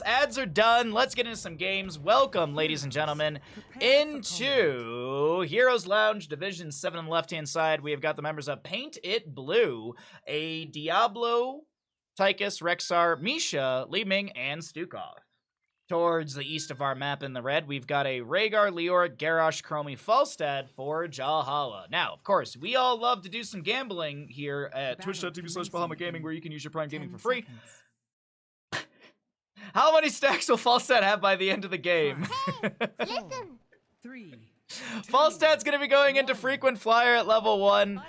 Ads are done. Let's get into some games. Welcome, ladies and gentlemen, into Heroes Lounge Division 7 on the left-hand side. We have got the members of Paint It Blue, a Diablo, Tychus, Rexar, Misha, Li Ming, and Stukov. Towards the east of our map in the red, we've got a Rhaegar, Leoric, Garrosh, Chromie, Falstad for Jalhalla. Now, of course, we all love to do some gambling here at twitch.tv/Bahamut Gaming, where you can use your Prime Gaming for free. How many stacks will Falstad have by the end of the game? Falstad's going to be going into Frequent Flyer at level 1.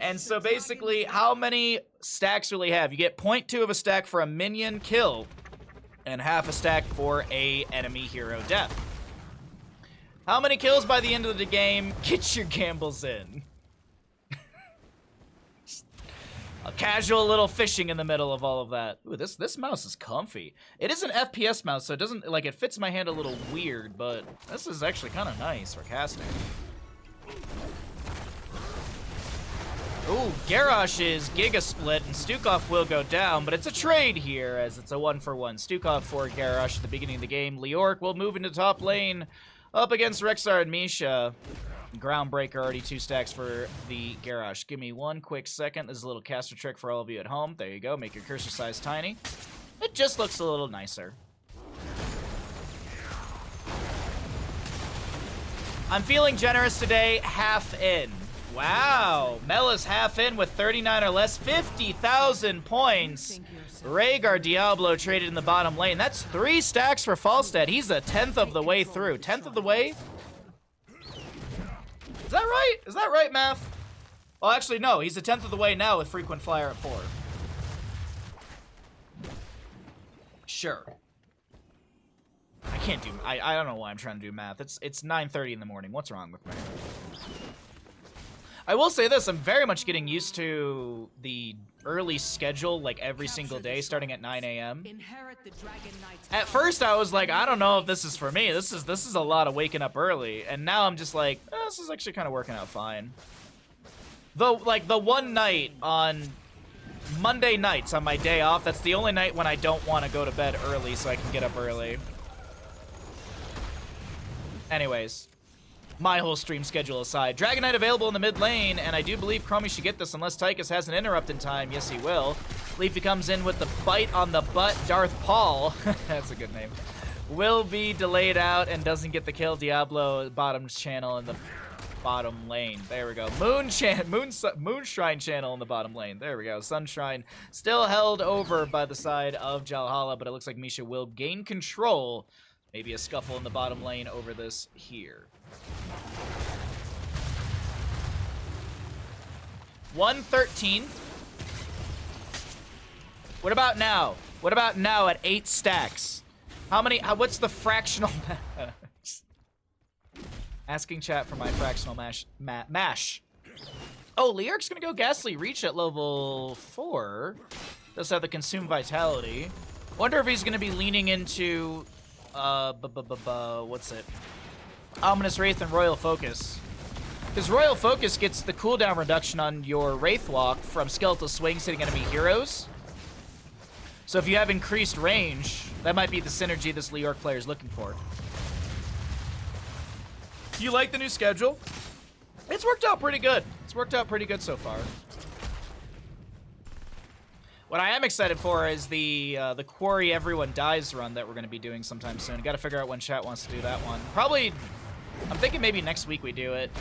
And so basically, how many stacks will he have? You get 0.2 of a stack for a minion kill, and half a stack for a enemy hero death. How many kills by the end of the game? Get your gambles in. A casual little fishing in the middle of all of that. Ooh, this mouse is comfy. It is an FPS mouse, so it doesn't, like, it fits my hand a little weird, but this is actually kind of nice for casting. Ooh, Garrosh is Giga Split, and Stukov will go down, but it's a trade here, as it's a 1-for-1. Stukov for Garrosh at the beginning of the game. Leoric will move into top lane, up against Rexar and Misha. Groundbreaker, already 2 stacks for the Garrosh. Give me one quick second. This is a little caster trick for all of you at home. There you go, make your cursor size tiny. It just looks a little nicer. I'm feeling generous today, half in. Wow, Mela's half in with 39 or less, 50,000 points. Rhaegar Diablo traded in the bottom lane. That's 3 stacks for Falstad. He's a 10th of the way through. 10th of the way? Is that right? Is that right, math? Well, actually, no. He's a 10th of the way now with Frequent Flyer at 4. Sure. I can't do... I don't know why I'm trying to do math. It's 9:30 in the morning. What's wrong with me? I will say this, I'm very much getting used to the early schedule, like every single day, starting at 9 a.m. At first, I was like, I don't know if this is for me. This is a lot of waking up early, and now I'm just like, this is actually kind of working out fine. Though, like, the one night on Monday nights on my day off, that's the only night when I don't want to go to bed early so I can get up early. Anyways. My whole stream schedule aside. Dragon Knight available in the mid lane, and I do believe Chromie should get this unless Tychus has an interrupt in time. Yes, he will. Leafy comes in with the bite on the butt. Darth Paul, that's a good name, will be delayed out and doesn't get the kill. Diablo bottom channel in the bottom lane. There we go. Moonshine channel in the bottom lane. There we go. Sunshine still held over by the side of Jalhalla, but it looks like Misha will gain control. Maybe a scuffle in the bottom lane over this here. 1/13. What about now? What about now at 8 stacks? How many? What's the fractional? Asking chat for my fractional mash. Oh, Leoric's gonna go Ghastly Reach at level 4. Does have the Consume Vitality. Wonder if he's gonna be leaning into what's it? Ominous Wraith and Royal Focus. Because Royal Focus gets the cooldown reduction on your Wraith Walk from Skeletal Swings hitting enemy heroes. So if you have increased range, that might be the synergy this Leoric player is looking for. You like the new schedule? It's worked out pretty good. It's worked out pretty good so far. What I am excited for is the Quarry Everyone Dies run that we're going to be doing sometime soon. Got to figure out when chat wants to do that one. Probably, I'm thinking maybe next week we do it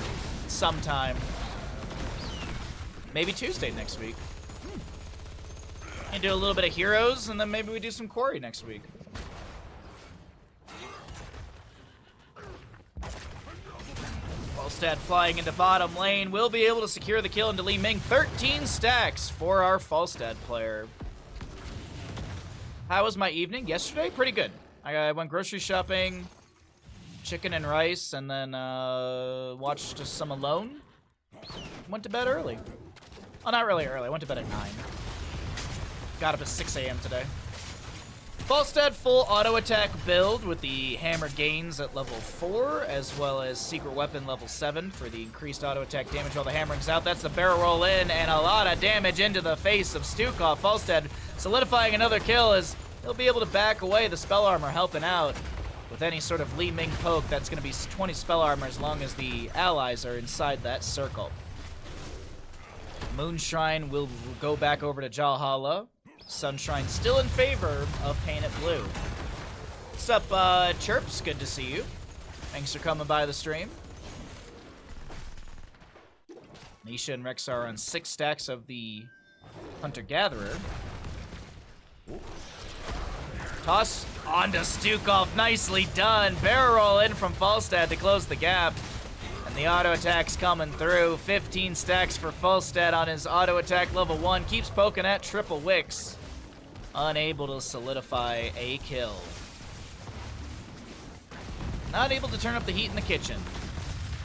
sometime. Maybe Tuesday next week. And do a little bit of Heroes, and then maybe we do some Quarry next week. Falstad flying into bottom lane will be able to secure the kill into Li Ming. 13 stacks for our Falstad player. How was my evening? Yesterday? Pretty good. I went grocery shopping, chicken and rice, and then watched some Alone. Went to bed early. Oh, not really early. I went to bed at 9. Got up at 6 a.m. today. Falstad full auto attack build with the hammer gains at level 4, as well as secret weapon level 7 for the increased auto attack damage while the hammering's out. That's the barrel roll in, and a lot of damage into the face of Stukov. Falstad solidifying another kill as he'll be able to back away. The spell armor helping out with any sort of Li Ming poke. That's going to be 20 spell armor as long as the allies are inside that circle. Moonshine will go back over to Jalhalla. Sunshine still in favor of Painted Blue. What's up, Chirps? Good to see you. Thanks for coming by the stream. Nisha and Rex are on 6 stacks of the Hunter-Gatherer. Toss onto Stukov. Nicely done. Barrel roll in from Falstad to close the gap. And the auto attack's coming through. 15 stacks for Falstad on his auto attack level 1. Keeps poking at Triple Wicks. Unable to solidify a kill. Not able to turn up the heat in the kitchen.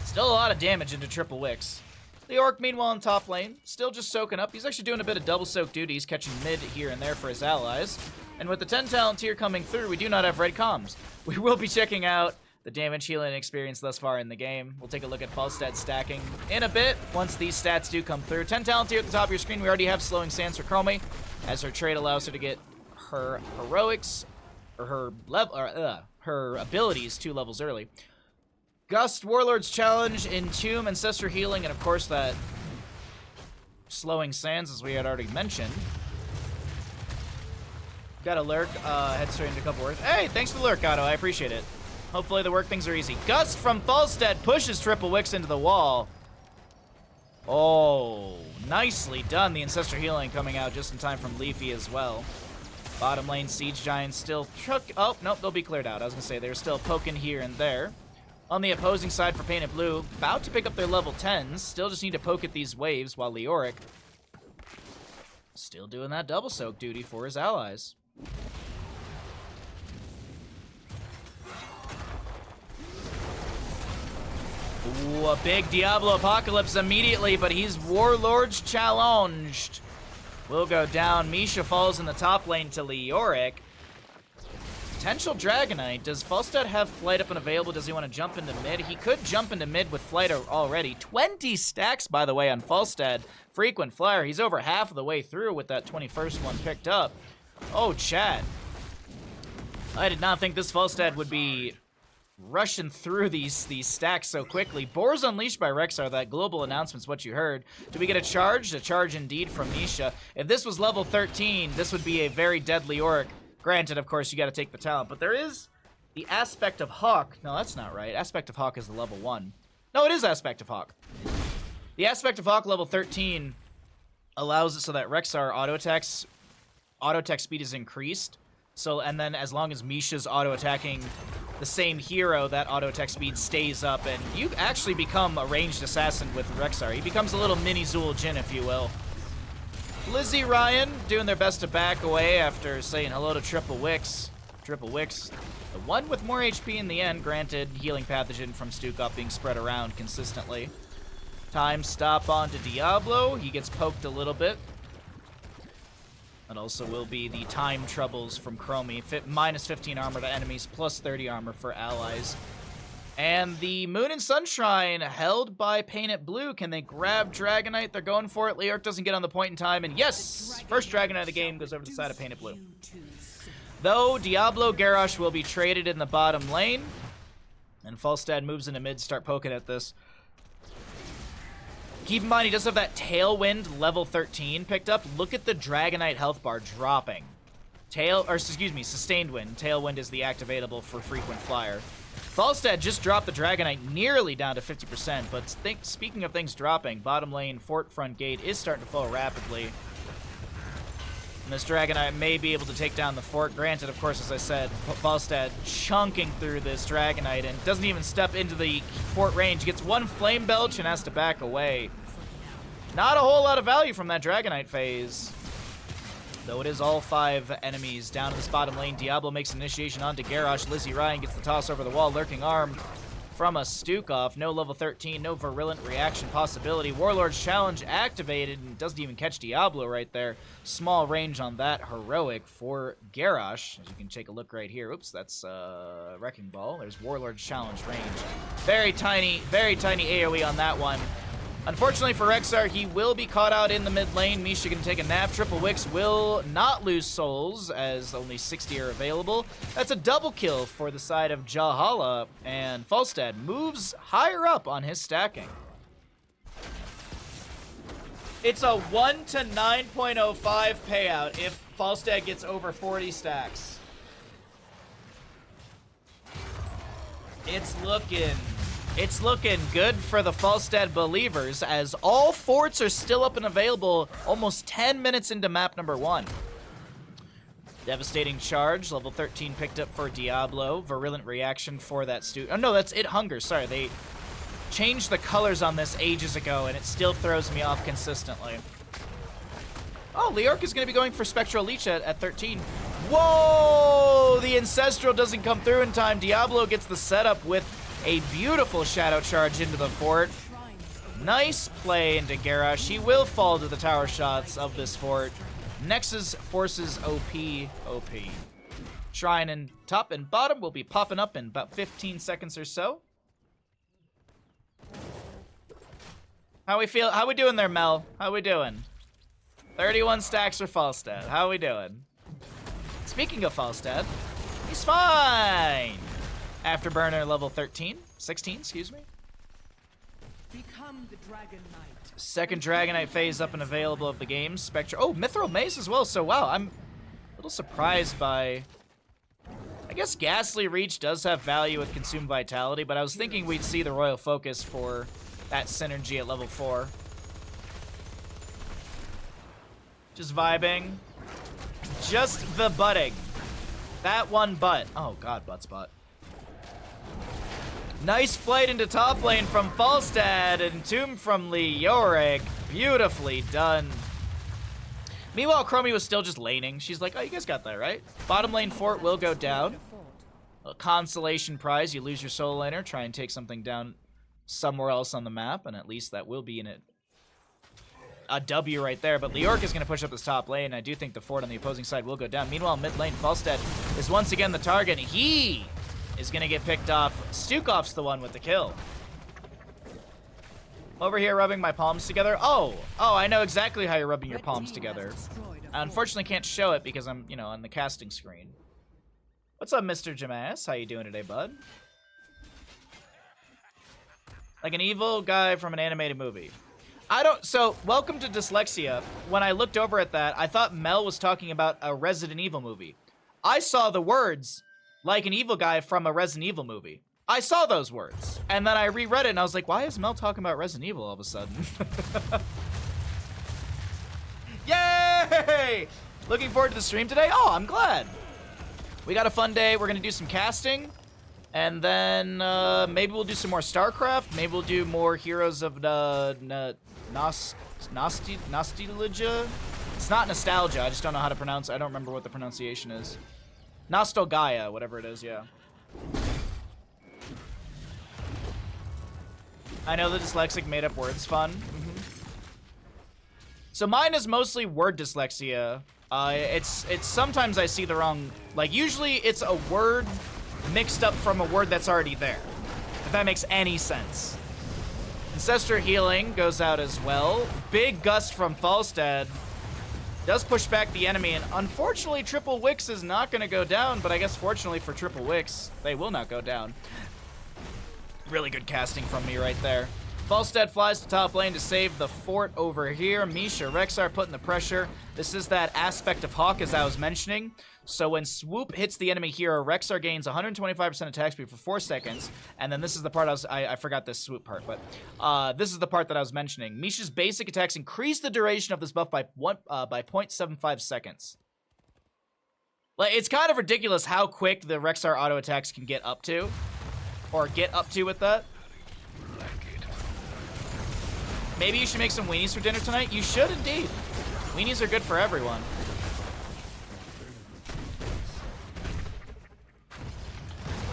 Still a lot of damage into Triple Wicks. The Orc, meanwhile, in top lane, still just soaking up. He's actually doing a bit of double soak duties, catching mid here and there for his allies. And with the 10 talent tier coming through, we do not have red comms. We will be checking out the damage healing experience thus far in the game. We'll take a look at Falstad stacking in a bit once these stats do come through. 10 talent tier at the top of your screen. We already have Slowing Sands for Chromie, as her trait allows her to get her heroics, or her abilities 2 levels early. Gust, Warlord's Challenge, Entomb, Ancestor Healing, and of course that Slowing Sands, as we had already mentioned. Got a lurk, head straight into a couple words. Hey, thanks for the lurk, Otto, I appreciate it. Hopefully the work things are easy. Gust from Falstad pushes Triple Wicks into the wall. Oh, nicely done. The Ancestor Healing coming out just in time from Leafy as well. Bottom lane Siege Giants still oh, nope, they'll be cleared out. I was gonna say they're still poking here and there. On the opposing side for Painted Blue, about to pick up their level 10s. Still just need to poke at these waves, while Leoric still doing that double soak duty for his allies. Ooh, a big Diablo Apocalypse immediately, but he's Warlord's challenged. Will go down. Misha falls in the top lane to Leoric. Potential Dragonite. Does Falstad have flight up and available? Does he want to jump into mid? He could jump into mid with flight already. 20 stacks, by the way, on Falstad. Frequent flyer. He's over half of the way through with that 21st one picked up. Oh, chat. I did not think this Falstad would be rushing through these stacks so quickly. Boars Unleashed by Rexar. That global announcement's what you heard. Do we get a charge? A charge indeed from Nisha. If this was level 13, this would be a very deadly Orc. Granted, of course, you got to take the talent, but there is the Aspect of Hawk. No, that's not right. Aspect of Hawk is the level 1. No, it is Aspect of Hawk. The Aspect of Hawk level 13 allows it so that Rexar auto attack speed is increased. So, and then as long as Misha's auto attacking the same hero, that auto attack speed stays up, and you actually become a ranged assassin with Rexar. He becomes a little mini Zool Jin, if you will. Lizzie Ryan doing their best to back away after saying hello to Triple Wicks. Triple Wicks, the one with more HP in the end, granted, healing pathogen from Stukov being spread around consistently. Time stop onto Diablo. He gets poked a little bit. That also will be the time troubles from Chromie. Minus 15 armor to enemies, plus 30 armor for allies. And the Moon and Sunshine held by Painted Blue. Can they grab Dragonite? They're going for it. Leoric doesn't get on the point in time. And yes, first Dragonite of the game goes over to the side of Painted Blue. Though, Diablo Garrosh will be traded in the bottom lane. And Falstad moves into mid to start poking at this. Keep in mind, he does have that Tailwind level 13 picked up. Look at the Dragonite health bar dropping. Sustained Wind. Tailwind is the activatable for frequent flyer. Falstad just dropped the Dragonite nearly down to 50%, but speaking of things dropping, bottom lane Fort Front Gate is starting to fall rapidly. And this Dragonite may be able to take down the fort. Granted, of course, as I said, Falstad chunking through this Dragonite and doesn't even step into the fort range. Gets one Flame Belch and has to back away. Not a whole lot of value from that Dragonite phase. Though it is all 5 enemies down to this bottom lane. Diablo makes initiation onto Garrosh. Lizzie Ryan gets the toss over the wall. Lurking Arm from a Stukov. No level 13, no virulent reaction possibility. Warlord's Challenge activated and doesn't even catch Diablo right there. Small range on that heroic for Garrosh. As you can take a look right here. Oops, that's Wrecking Ball. There's Warlord's Challenge range. Very tiny AoE on that one. Unfortunately for Rexar, he will be caught out in the mid lane. Misha can take a nap. Triple Wix will not lose souls as only 60 are available. That's a double kill for the side of Jalhalla, and Falstad moves higher up on his stacking. It's a 1 to 9.05 payout if Falstad gets over 40 stacks. It's looking good for the Falstad believers as all forts are still up and available almost 10 minutes into map number 1. Devastating Charge, level 13 picked up for Diablo. Virulent Reaction for that student. Oh no, that's It Hunger. Sorry, they changed the colors on this ages ago and it still throws me off consistently. Oh, Leorc is going to be going for Spectral Leech at 13. Whoa! The Ancestral doesn't come through in time. Diablo gets the setup with a beautiful Shadow Charge into the fort. Nice play into Garrosh. He will fall to the tower shots of this fort. Nexus forces OP. Shrine and top and bottom will be popping up in about 15 seconds or so. How we feel? How we doing there, Mel? How we doing? 31 stacks for Falstad. How we doing? Speaking of Falstad, he's fine. Afterburner level 16, excuse me. Become the Dragon Knight. Second Dragonite phase up and available of the game. Spectre. Oh, Mithril Mace as well. So wow, I'm a little surprised by. I guess Ghastly Reach does have value with Consume Vitality, but I was thinking we'd see the Royal Focus for that synergy at level 4. Just vibing. Just the butting. That one butt. Oh god, butt spot. Nice flight into top lane from Falstad and Tomb from Leoric. Beautifully done. Meanwhile, Chromie was still just laning. She's like, oh, you guys got that, right? Bottom lane fort will go down. A consolation prize. You lose your solo laner. Try and take something down somewhere else on the map, and at least that will be in it. A W right there, but Leoric is going to push up this top lane. I do think the fort on the opposing side will go down. Meanwhile, mid lane, Falstad is once again the target. He is going to get picked off. Stukov's the one with the kill. Over here rubbing my palms together. Oh, I know exactly how you're rubbing your palms together. I unfortunately can't show it because I'm, on the casting screen. What's up, Mr. Jamas? How you doing today, bud? Like an evil guy from an animated movie. So, welcome to Dyslexia. When I looked over at that, I thought Mel was talking about a Resident Evil movie. I saw the words, like an evil guy from a Resident Evil movie. I saw those words. And then I reread it and I was like, why is Mel talking about Resident Evil all of a sudden? Yay! Looking forward to the stream today? Oh, I'm glad. We got a fun day. We're going to do some casting. And then maybe we'll do some more StarCraft. Maybe we'll do more Heroes of the Nostalgia. It's not Nostalgia. I just don't know how to pronounce it. I don't remember what the pronunciation is. Nostalgia, whatever it is, yeah. I know the dyslexic made up words fun. So mine is mostly word dyslexia. It's sometimes I see the wrong, like usually it's a word mixed up from a word that's already there, if that makes any sense. Ancestor Healing goes out as well. Big gust from Falstad. Does push back the enemy, and unfortunately Triple Wix is not going to go down, but I guess fortunately for Triple Wix, they will not go down. Really good casting from me right there. Falstad flies to top lane to save the fort over here. Misha, Rexar putting the pressure. This is that aspect of Hawk as I was mentioning. So when Swoop hits the enemy hero, Rexar gains 125% attack speed for 4 seconds. And then this is the part I forgot this Swoop part, but this is the part that I was mentioning. Misha's basic attacks increase the duration of this buff by 0.75 seconds. Like, it's kind of ridiculous how quick the Rexar auto attacks can get up to. Or get up to with that. Maybe you should make some weenies for dinner tonight. You should indeed. Weenies are good for everyone.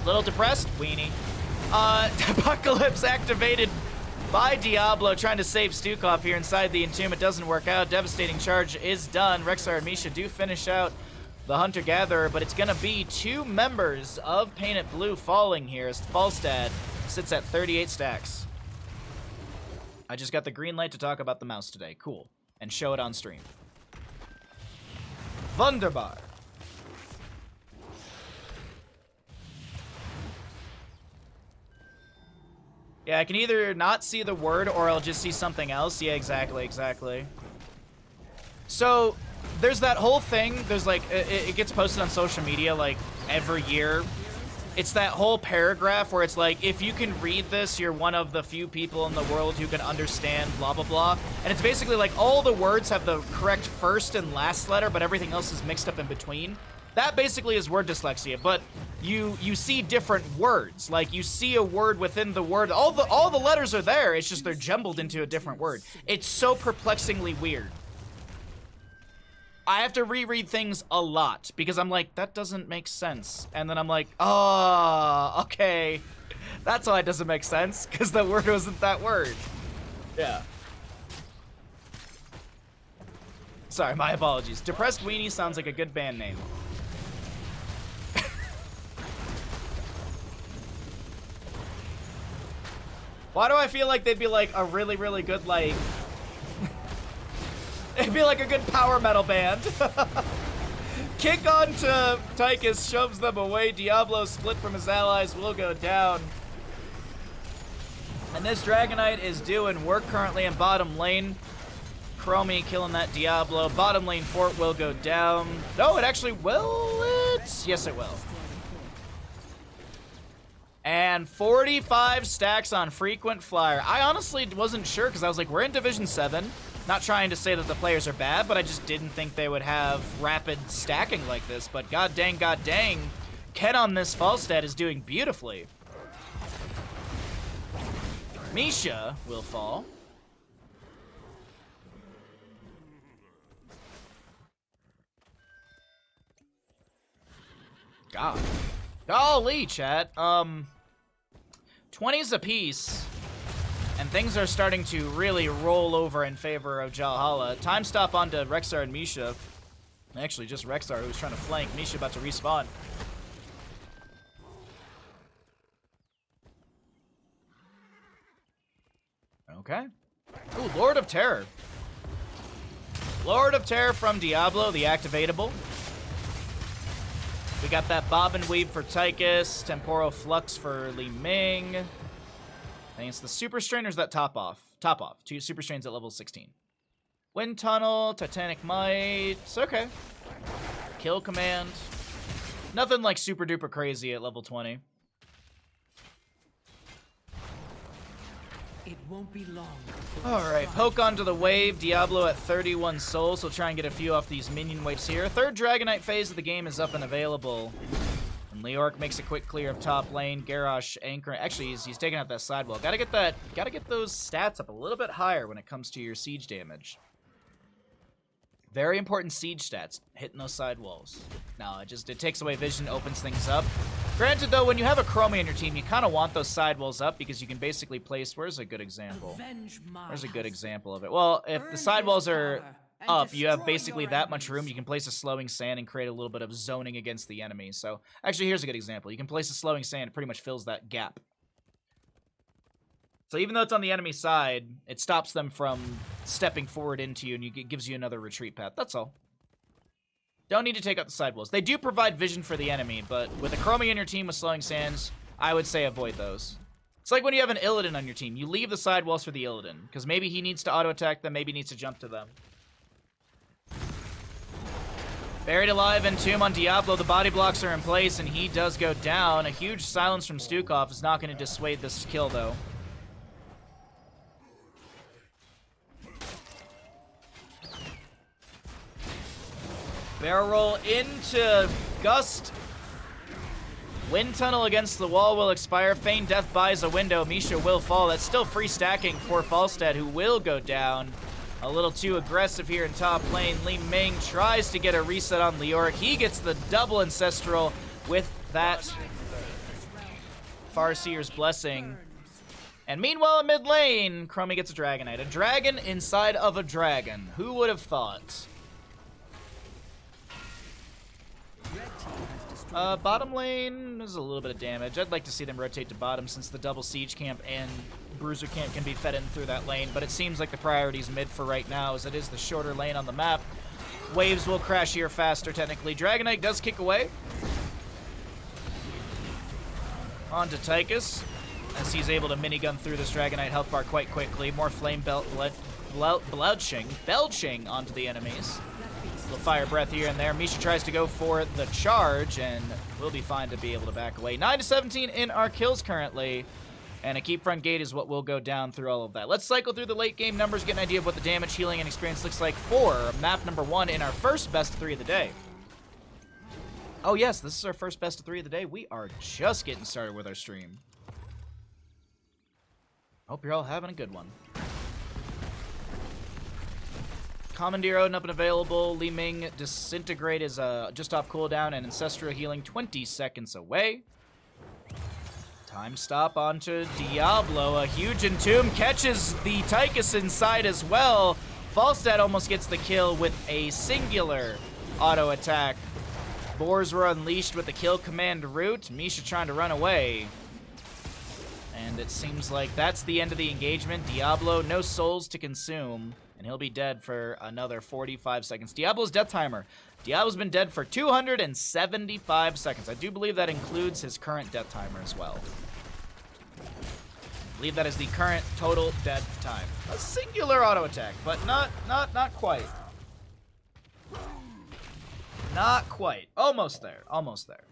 Little depressed? Weenie. Apocalypse activated by Diablo, trying to save Stukov here inside the Entomb. It doesn't work out. Devastating Charge is done. Rexar and Misha do finish out the Hunter-Gatherer, but it's going to be 2 members of Painted Blue falling here as Falstad sits at 38 stacks. I just got the green light to talk about the mouse today. Cool. And show it on stream. Wunderbar. Yeah, I can either not see the word or I'll just see something else. Yeah, exactly. So, there's that whole thing. There's like, it gets posted on social media like every year. It's that whole paragraph where it's like, if you can read this, you're one of the few people in the world who can understand blah, blah, blah. And it's basically like all the words have the correct first and last letter, but everything else is mixed up in between. That basically is word dyslexia, but you see different words. Like, you see a word within the word. All the letters are there, it's just they're jumbled into a different word. It's so perplexingly weird. I have to reread things a lot because I'm like, that doesn't make sense. And then I'm like, oh, okay. That's why it doesn't make sense, because the word wasn't that word. Yeah. Sorry, my apologies. Depressed Weenie sounds like a good band name. Why do I feel like they'd be like a really, really good, like... It'd be like a good power metal band. Kick on to Tychus, shoves them away. Diablo split from his allies, will go down. And this Dragonite is doing work currently in bottom lane. Chromie killing that Diablo. Bottom lane fort will go down. No, it actually will it? Yes, it will. And 45 stacks on Frequent Flyer. I honestly wasn't sure because I was like, we're in Division 7. Not trying to say that the players are bad, but I just didn't think they would have rapid stacking like this. But god dang, Ken on this Falstad is doing beautifully. Misha will fall. God. Golly, chat. 20s apiece. And things are starting to really roll over in favor of Jalhalla. Time stop onto Rexar and Misha. Actually, just Rexar who was trying to flank. Misha about to respawn. Okay. Ooh, Lord of Terror. Lord of Terror from Diablo, the activatable. We got that Bob and Weave for Tychus, Temporal Flux for Li Ming. I think it's the Super Strain, or is that Top Off? Top Off. 2 Super Strains at level 16. Wind Tunnel, Titanic Might. It's okay. Kill Command. Nothing like super duper crazy at level 20. It won't be long. Alright, poke onto the wave. Diablo at 31 souls, so try and get a few off these minion waves here. Third Dragonite phase of the game is up and available. And Leoric makes a quick clear of top lane. Garrosh anchoring. Actually, he's taking out that sidewall. Gotta get those stats up a little bit higher when it comes to your siege damage. Very important siege stats, hitting those sidewalls. No, it takes away vision, opens things up. Granted, though, when you have a Chromie on your team, you kind of want those sidewalls up because you can basically place... Where's a good example? Where's a good example of it? Well, if the sidewalls are up, you have basically that much room. You can place a slowing sand and create a little bit of zoning against the enemy. So, actually, here's a good example. You can place a slowing sand. It pretty much fills that gap. So even though it's on the enemy side, it stops them from stepping forward into you, and it gives you another retreat path. That's all. Don't need to take out the sidewalls. They do provide vision for the enemy, but with a Chromie in your team with slowing sands, I would say avoid those. It's like when you have an Illidan on your team. You leave the sidewalls for the Illidan, because maybe he needs to auto-attack them, maybe he needs to jump to them. Buried alive and Tomb on Diablo. The body blocks are in place, and he does go down. A huge silence from Stukov is not going to dissuade this kill, though. Barrel roll into Gust. Wind Tunnel against the wall will expire. Feign Death buys a window. Misha will fall. That's still free stacking for Falstad, who will go down. A little too aggressive here in top lane. Li Ming tries to get a reset on Leoric. He gets the double Ancestral with that Farseer's Blessing. And meanwhile, in mid lane, Chromie gets a Dragonite. A dragon inside of a dragon. Who would have thought? Bottom lane is a little bit of damage. I'd like to see them rotate to bottom since the double siege camp and bruiser camp can be fed in through that lane, but it seems like the priority is mid for right now as it is the shorter lane on the map. Waves will crash here faster technically. Dragon Knight does kick away. On to Tychus as he's able to minigun through this Dragon Knight health bar quite quickly. More flame belching onto the enemies. Little fire breath here and there. Misha tries to go for the charge and will be fine to be able to back away. 9-17 in our kills currently. And a keep front gate is what will go down through all of that. Let's cycle through the late game numbers, get an idea of what the damage, healing, and experience looks like for map number 1 in our first best of 3 of the day. Oh yes, this is our first best of 3 of the day. We are just getting started with our stream. Hope you're all having a good one. Commandeer Odin up and available. Li Ming Disintegrate is just off cooldown, and Ancestral Healing 20 seconds away. Time stop onto Diablo. A huge Entomb catches the Tychus inside as well. Falstad almost gets the kill with a singular auto attack. Boars were unleashed with the kill command route. Misha trying to run away. And it seems like that's the end of the engagement. Diablo, no souls to consume. And he'll be dead for another 45 seconds. Diablo's death timer. Diablo's been dead for 275 seconds. I do believe that includes his current death timer as well. I believe that is the current total death time. A singular auto attack, but not quite. Not quite. Almost there. Almost there.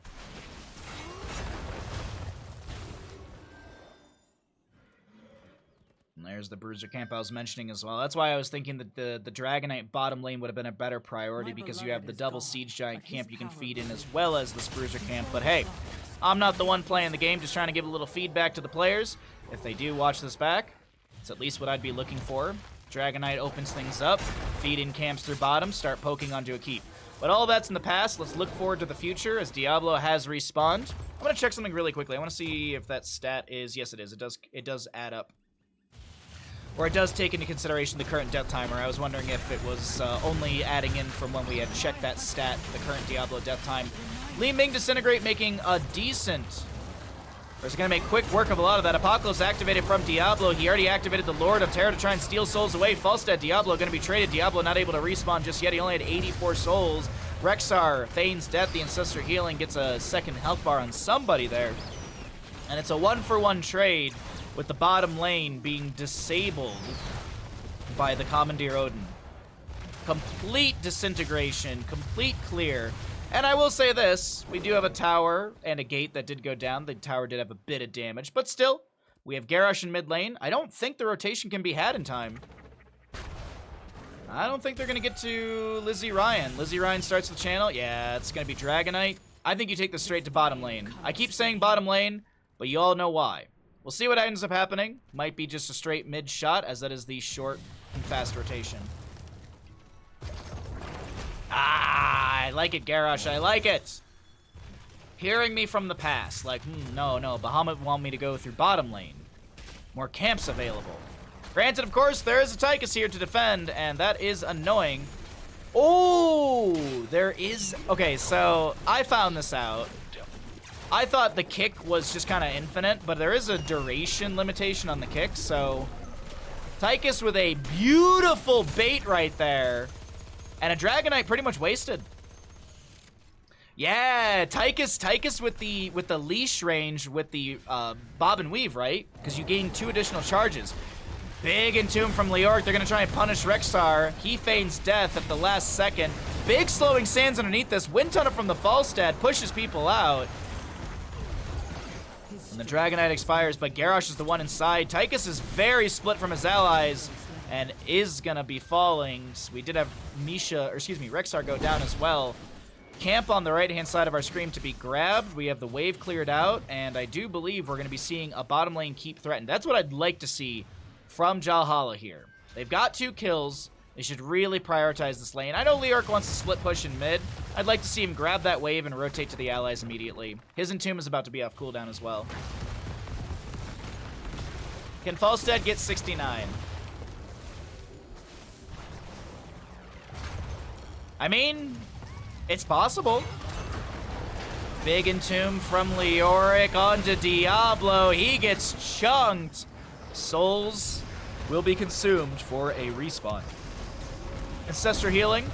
And there's the bruiser camp I was mentioning as well. That's why I was thinking that the Dragon Knight bottom lane would have been a better priority because you have the double siege giant camp you can feed in as well as the bruiser camp. But hey, I'm not the one playing the game, just trying to give a little feedback to the players. If they do watch this back, it's at least what I'd be looking for. Dragon Knight opens things up, feed in camps through bottom, start poking onto a keep. But all that's in the past. Let's look forward to the future as Diablo has respawned. I'm going to check something really quickly. I want to see if that stat is... Yes, it is. It does add up. Or it does take into consideration the current death timer. I was wondering if it was only adding in from when we had checked that stat, the current Diablo death time. Li Ming Disintegrate making a decent... Or is it going to make quick work of a lot of that? Apocalypse activated from Diablo. He already activated the Lord of Terror to try and steal souls away. Falstad, Diablo going to be traded. Diablo not able to respawn just yet. He only had 84 souls. Rexar feigns death. The Ancestor Healing gets a second health bar on somebody there. And it's a 1-for-1 trade with the bottom lane being disabled by the Commandeer Odin. Complete disintegration, complete clear. And I will say this, we do have a tower and a gate that did go down. The tower did have a bit of damage, but still, we have Garrosh in mid lane. I don't think the rotation can be had in time. I don't think they're going to get to Lizzie Ryan. Lizzie Ryan starts the channel. Yeah, it's going to be Dragon Knight. I think you take this straight to bottom lane. I keep saying bottom lane, but you all know why. We'll see what ends up happening. Might be just a straight mid shot, as that is the short and fast rotation. Ah, I like it, Garrosh. I like it. Hearing me from the past. Like, no. Bahamut want me to go through bottom lane. More camps available. Granted, of course, there is a Tychus here to defend, and that is annoying. Oh, there is... Okay, so I found this out. I thought the kick was just kind of infinite, but there is a duration limitation on the kick, so... Tychus with a beautiful bait right there. And a Dragon Knight pretty much wasted. Yeah, Tychus with the leash range with the bob and weave, right? Because you gain 2 additional charges. Big Entomb from Leoric. They're going to try and punish Rexar. He feigns death at the last second. Big slowing sands underneath this. Wind Tunnel from the Falstad pushes people out. And the Dragon Knight expires, but Garrosh is the one inside. Tychus is very split from his allies and is going to be falling. So we did have Rexar go down as well. Camp on the right-hand side of our screen to be grabbed. We have the wave cleared out, and I do believe we're going to be seeing a bottom lane keep threatened. That's what I'd like to see from Jalhalla here. They've got 2 kills. They should really prioritize this lane. I know Leoric wants to split push in mid. I'd like to see him grab that wave and rotate to the allies immediately. His Entomb is about to be off cooldown as well. Can Falstad get 69? I mean, it's possible. Big Entomb from Leoric onto Diablo. He gets chunked. Souls will be consumed for a respawn. Ancestor Healing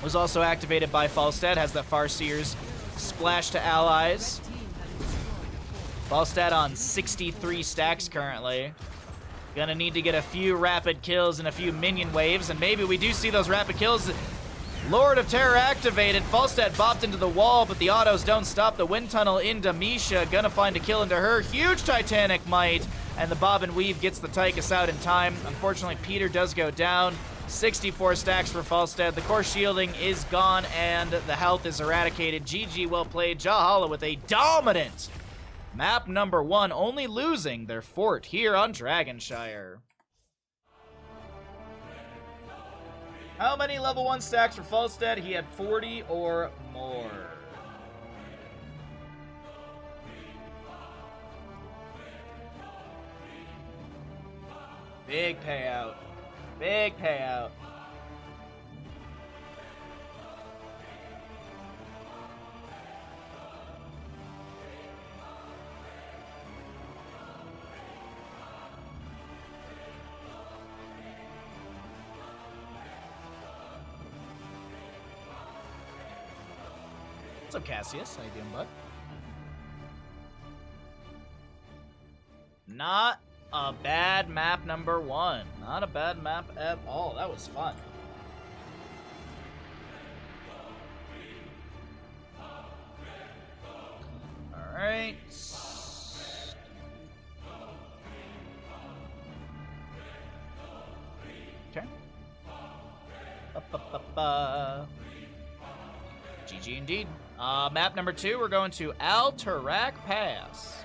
was also activated by Falstad. Has that Farseer's splash to allies. Falstad on 63 stacks currently. Gonna need to get a few rapid kills and a few minion waves, and maybe we do see those rapid kills. Lord of Terror activated. Falstad bopped into the wall, but the autos don't stop. The wind tunnel into Misha. Gonna find a kill into her. Huge Titanic Might, and the bob and weave gets the Tychus out in time. Unfortunately, Peter does go down. 64 stacks for Falstad. The core shielding is gone, and the health is eradicated. GG, well played. Jalhalla with a dominant map number 1, only losing their fort here on Dragonshire. How many level 1 stacks for Falstad? He had 40 or more. Big payout. Big payout. What's up, Cassius? How you doing, bud? Not a bad map number 1. Not a bad map at all. That was fun. All right. Okay. GG indeed. Map number 2, we're going to Al-Tarak Pass.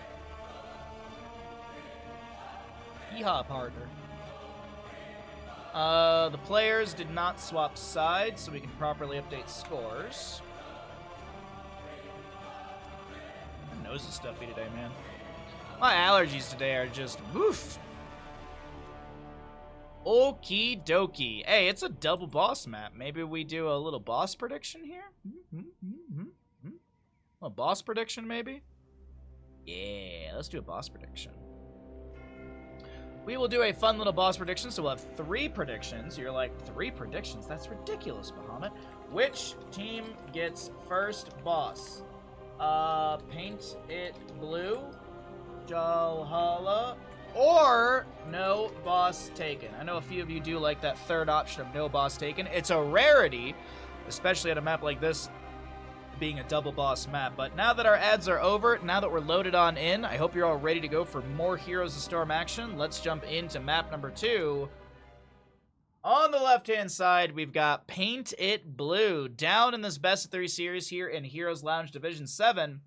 Yeehaw, partner. The players did not swap sides, so we can properly update scores. My nose is stuffy today, man. My allergies today are just woof. Okie dokie. Hey, it's a double boss map. Maybe we do a little boss prediction here? A boss prediction, maybe? Yeah, let's do a boss prediction. We will do a fun little boss prediction, so we'll have 3 predictions. You're like, 3 predictions? That's ridiculous, Bahamut. Which team gets first boss? Paint it blue, Jalhalla, or no boss taken. I know a few of you do like that third option of no boss taken. It's a rarity, especially at a map like this, being a double boss map. But now that our ads are over, now that we're loaded on in, I hope you're all ready to go for more Heroes of Storm action. Let's jump into map number 2. On the left-hand side, we've got Paint It Blue. Down in this best of 3 series here in Heroes Lounge Division 7,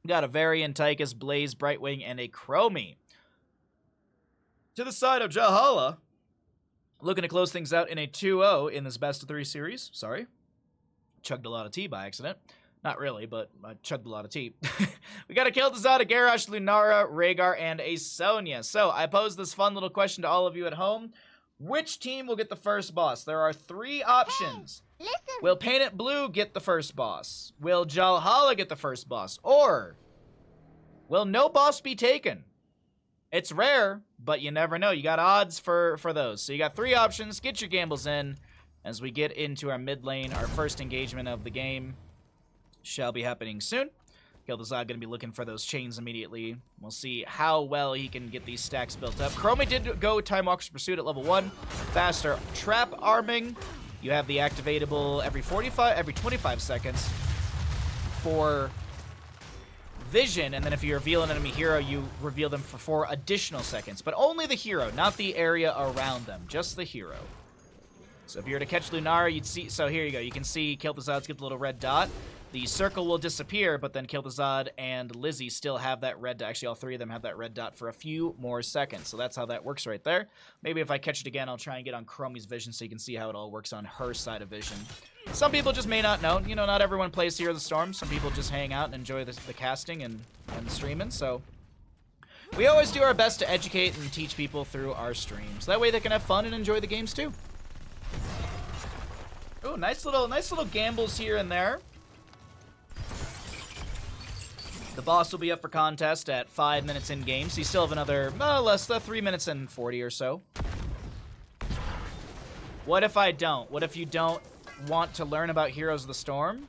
we got a Varian, Tychus, Blaze, Brightwing, and a Chromie. To the side of Jalhalla, looking to close things out in a 2-0 in this best of 3 series. Sorry. Chugged a lot of tea by accident. Not really, but I chugged a lot of tea. We got a Kel'Thuzad, a Garrosh, Lunara, Rhaegar, and a Sonya. So I pose this fun little question to all of you at home. Which team will get the first boss? There are 3 options. Hey, listen. Will Paint It Blue get the first boss? Will Jalhalla get the first boss? Or will no boss be taken? It's rare, but you never know. You got odds for those. So you got 3 options. Get your gambles in as we get into our mid lane. Our first engagement of the game shall be happening soon. Kel'Thuzad going to be looking for those chains immediately. We'll see how well he can get these stacks built up. Chromie did go Time Walker's Pursuit at level 1. Faster trap arming. You have the activatable every 25 seconds for vision, and then if you reveal an enemy hero, you reveal them for 4 additional seconds. But only the hero, not the area around them. Just the hero. So if you were to catch Lunara, you'd see... So here you go. You can see Kel'Thuzad's get the little red dot. The circle will disappear, but then Kel'Thuzad and Lizzie still have that red dot. Actually, all 3 of them have that red dot for a few more seconds. So that's how that works right there. Maybe if I catch it again, I'll try and get on Chromie's vision so you can see how it all works on her side of vision. Some people just may not know. You know, not everyone plays Heroes of the Storm. Some people just hang out and enjoy the casting and the streaming. So we always do our best to educate and teach people through our streams. That way they can have fun and enjoy the games too. Ooh, nice little gambles here and there. The boss will be up for contest at 5 minutes in game, so you still have another, less than 3 minutes and 40 or so. What if I don't? What if you don't want to learn about Heroes of the Storm?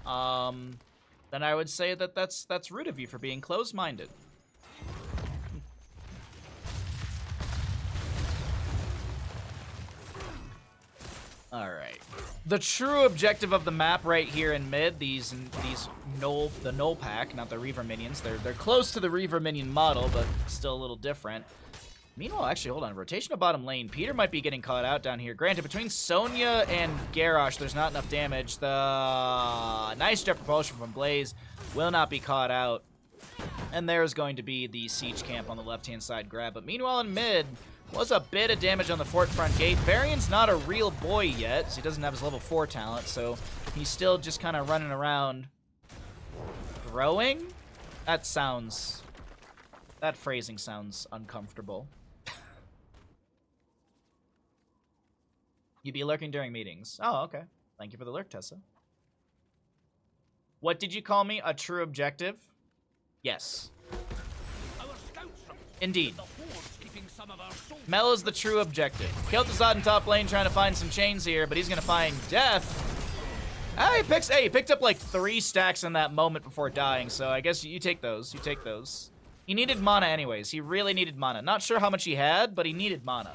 Then I would say that that's rude of you for being closed-minded. All right. The true objective of the map right here in mid, the Null pack, not the Reaver minions. They're close to the Reaver minion model, but still a little different. Meanwhile, actually, hold on. Rotation to bottom lane. Peter might be getting caught out down here. Granted, between Sonya and Garrosh, there's not enough damage. The nice jet propulsion from Blaze will not be caught out. And there's going to be the siege camp on the left-hand side grab. But meanwhile, in mid, was a bit of damage on the fort front gate. Varian's not a real boy yet, so he doesn't have his level 4 talent, so he's still just kind of running around throwing? That phrasing sounds uncomfortable. You be lurking during meetings. Oh, okay. Thank you for the lurk, Tessa. What did you call me? A true objective? Yes. Indeed. Mel is the true objective. Kel'Thuzad in top lane trying to find some chains here, but he's gonna find death. He picked up like 3 stacks in that moment before dying, so I guess you take those. You take those. He needed mana anyways. He really needed mana. Not sure how much he had, but he needed mana.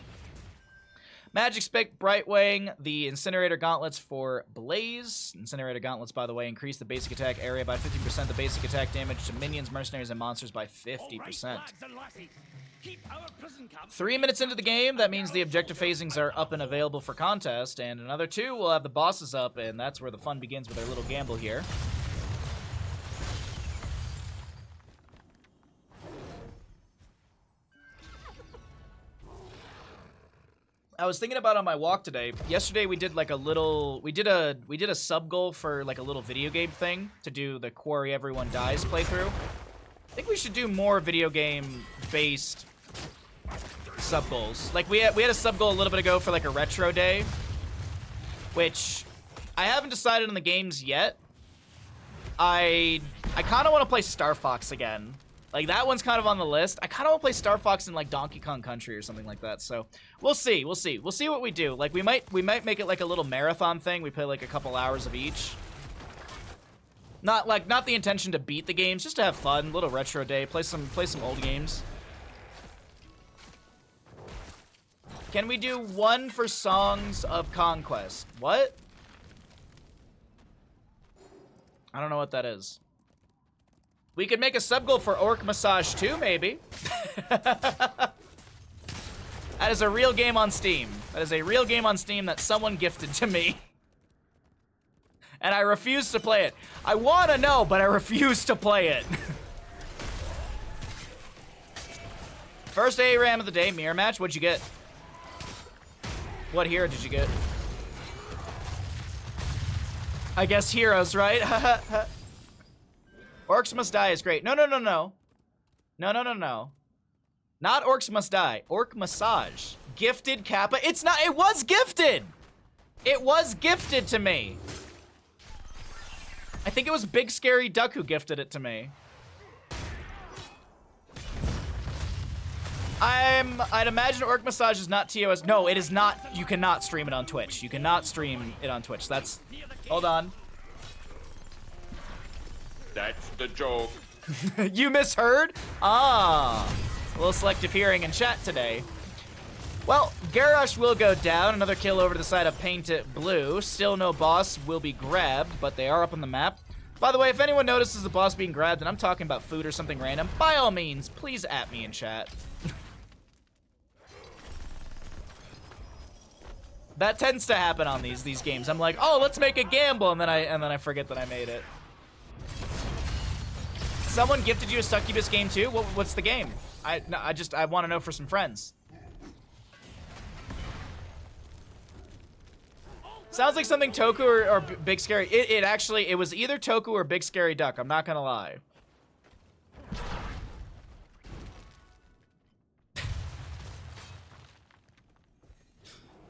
Magic Spec Brightwing, the Incinerator Gauntlets for Blaze. Incinerator Gauntlets, by the way, increase the basic attack area by 50%, the basic attack damage to minions, mercenaries, and monsters by 50%. 3 minutes into the game, that means the objective phasings are up and available for contest, and another 2 will have the bosses up, and that's where the fun begins with our little gamble here. I was thinking about on my walk today. Yesterday we did like a little, we did a sub goal for like a little video game thing to do the Quarry Everyone Dies playthrough. I think we should do more video game based sub goals. Like we had a sub goal a little bit ago for like a retro day, which I haven't decided on the games yet. I kind of want to play Star Fox again. Like, that one's kind of on the list. I kind of want to play Star Fox in, like, Donkey Kong Country or something like that. So, we'll see. We'll see. We'll see what we do. Like, we might make it, like, a little marathon thing. We play, like, a couple hours of each. Not the intention to beat the games, just to have fun. Little retro day. Play some old games. Can we do one for Songs of Conquest? What? I don't know what that is. We could make a sub goal for Orc Massage 2, maybe. That is a real game on Steam. That is a real game on Steam that someone gifted to me. And I refuse to play it. I want to know, but I refuse to play it. First ARAM of the day, mirror match. What'd you get? What hero did you get? I guess heroes, right? Orcs Must Die is great. No. No. Not Orcs Must Die. Orc Massage. Gifted Kappa. It's not. It was gifted. It was gifted to me. I think it was Big Scary Duck who gifted it to me. I'd imagine Orc Massage is not TOS. No, it is not. You cannot stream it on Twitch. You cannot stream it on Twitch. That's... Hold on. That's the joke. You misheard? Ah. A little selective hearing in chat today. Well, Garrosh will go down. Another kill over to the side of Paint It Blue. Still no boss will be grabbed, but they are up on the map. By the way, if anyone notices the boss being grabbed and I'm talking about food or something random, by all means, please at me in chat. That tends to happen on these games. I'm like, oh, let's make a gamble, and then I forget that I made it. Someone gifted you a Succubus game too? What's the game? I want to know for some friends. Sounds like something Toku or Big Scary. It was either Toku or Big Scary Duck. I'm not gonna lie.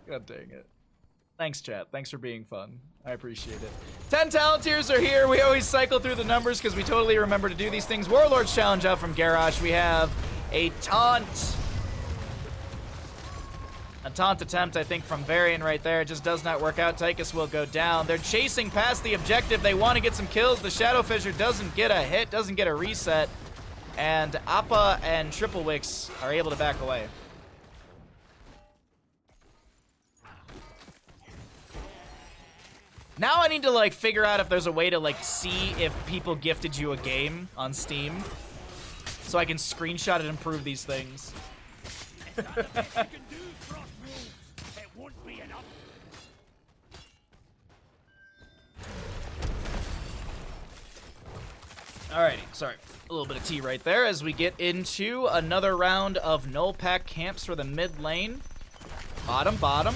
God dang it. Thanks, chat. Thanks for being fun. I appreciate it. 10 talent tiers are here. We always cycle through the numbers because we totally remember to do these things. Warlord's Challenge out from Garrosh. We have a taunt. A taunt attempt, I think, from Varian right there. It just does not work out. Tychus will go down. They're chasing past the objective. They want to get some kills. The Shadow Fissure doesn't get a hit, doesn't get a reset. And Appa and Triple Wix are able to back away. Now I need to, like, figure out if there's a way to, like, see if people gifted you a game on Steam. So I can screenshot it and prove these things. Alrighty, sorry. A little bit of tea right there as we get into another round of null pack camps for the mid lane. Bottom.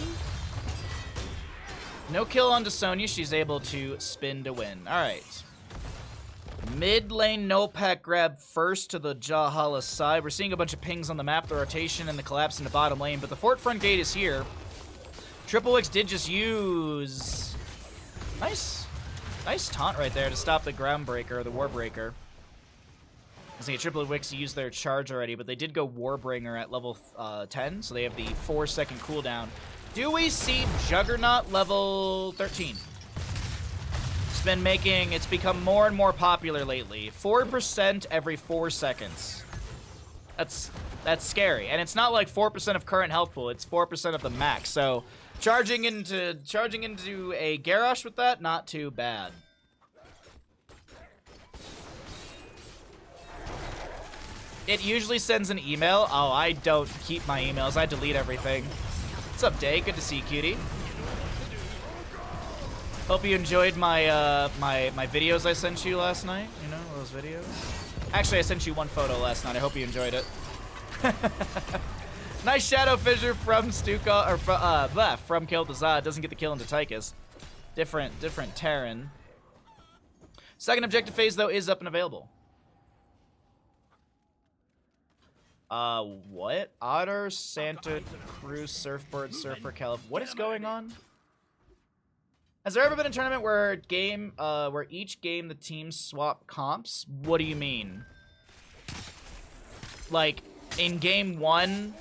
No kill onto Sonya. She's able to spin to win. Alright. Mid lane null pack grab first to the Jalhalla side. We're seeing a bunch of pings on the map, the rotation and the collapse into bottom lane, but the fort front gate is here. Triple X did just use... Nice taunt right there to stop the Groundbreaker, the Warbreaker. I see Triple Wix used their charge already, but they did go Warbringer at level 10, so they have the 4-second cooldown. Do we see Juggernaut level 13? It's become more and more popular lately. 4% every 4 seconds. That's scary, and it's not like 4% of current health pool. It's 4% of the max. So charging into a Garrosh with that, not too bad. It usually sends an email. Oh, I don't keep my emails. I delete everything. What's up, Day? Good to see you, cutie. Hope you enjoyed my my videos I sent you last night. You know, those videos. Actually, I sent you one photo last night. I hope you enjoyed it. Nice Shadow Fissure from Stuka, or from Kel'Thuzad. Doesn't get the kill into Tychus. Different Terran. Second objective phase, though, is up and available. What? Otter, Santa Cruz, Surfboard, Surfer, Calib. What is going on? Has there ever been a tournament where each game the teams swap comps? What do you mean? Like, in game 1,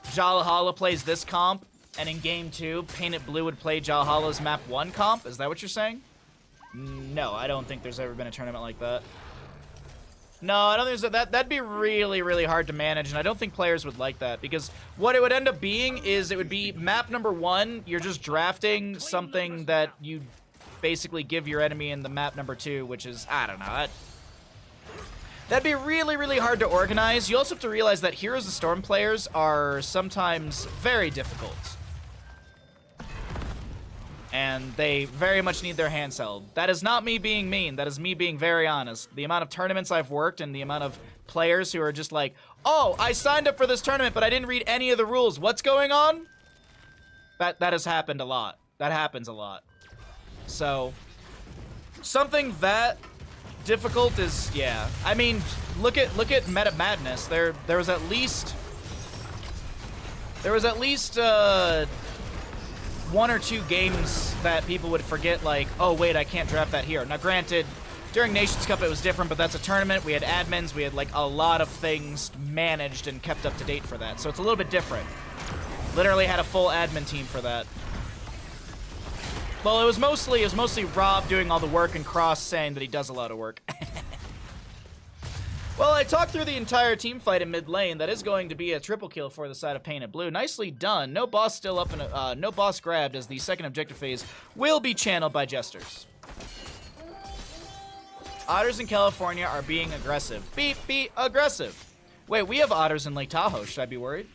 Jalhalla plays this comp, and in game 2, Painted Blue would play Jalhalla's map 1 comp? Is that what you're saying? No, I don't think there's ever been a tournament like that. No, I don't think there's that'd be really, really hard to manage, and I don't think players would like that, because what it would end up being is it would be map number 1, you're just drafting something that you basically give your enemy in the map number 2, which is, I don't know, that'd be really, really hard to organize. You also have to realize that Heroes of Storm players are sometimes very difficult. And they very much need their hands held. That is not me being mean. That is me being very honest. The amount of tournaments I've worked and the amount of players who are just like, oh, I signed up for this tournament, but I didn't read any of the rules. What's going on? That has happened a lot. That happens a lot. So, something that difficult is, yeah. I mean, look at Meta Madness. There was at least 1 or 2 games that people would forget, like, oh wait, I can't draft that here. Now granted, during Nations Cup it was different, but that's a tournament. We had admins, we had like a lot of things managed and kept up to date for that. So it's a little bit different. Literally had a full admin team for that. Well, it was mostly Rob doing all the work and Cross saying that he does a lot of work. Well, I talked through the entire team fight in mid lane. That is going to be a triple kill for the side of Painted Blue. Nicely done. No boss still up in no boss grabbed, as the second objective phase will be channeled by Jesters. Otters in California are being aggressive. Be aggressive. Wait, we have otters in Lake Tahoe. Should I be worried?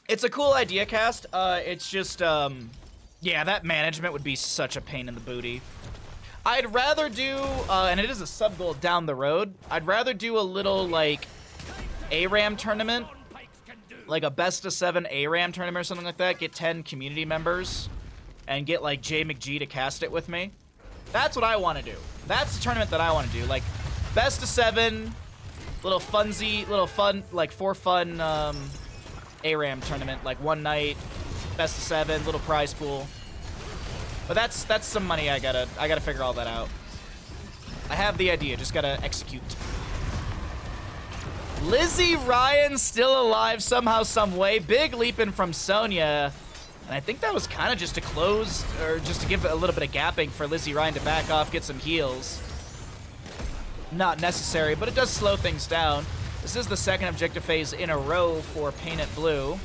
It's a cool idea, Cast. It's just yeah, that management would be such a pain in the booty. I'd rather do, and it is a sub-goal down the road, I'd rather do a little, like, ARAM tournament, like a best-of-7 ARAM tournament or something like that, get 10 community members, and get, like, J McG to cast it with me. That's what I want to do. That's the tournament that I want to do, like, best-of-7, Little funsy, like for fun ARAM tournament, like one night, best of 7, little prize pool. But that's some money I gotta figure all that out. I have the idea, just gotta execute. Lizzie Ryan still alive somehow, some way. Big leaping from Sonya. And I think that was kind of just to close, or just to give a little bit of gapping for Lizzie Ryan to back off, get some heals. Not necessary, but it does slow things down. This is the second objective phase in a row for Painted Blue.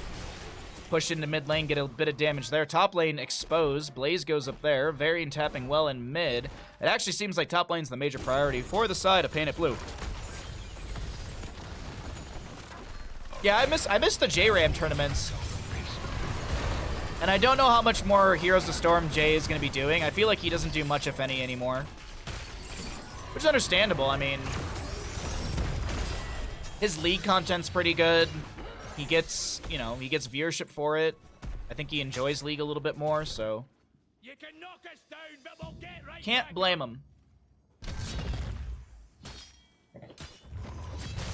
Push into mid lane, get a bit of damage there. Top lane exposed. Blaze goes up there. Varian tapping well in mid. It actually seems like top lane's the major priority for the side of Painted Blue. Yeah, I miss the JRAM tournaments. And I don't know how much more Heroes of Storm Jay is going to be doing. I feel like he doesn't do much, if any, anymore. Which is understandable. I mean, his league content's pretty good. He gets, you know, he gets viewership for it. I think he enjoys League a little bit more, so. You can knock us down, but we'll get right Can't back blame him.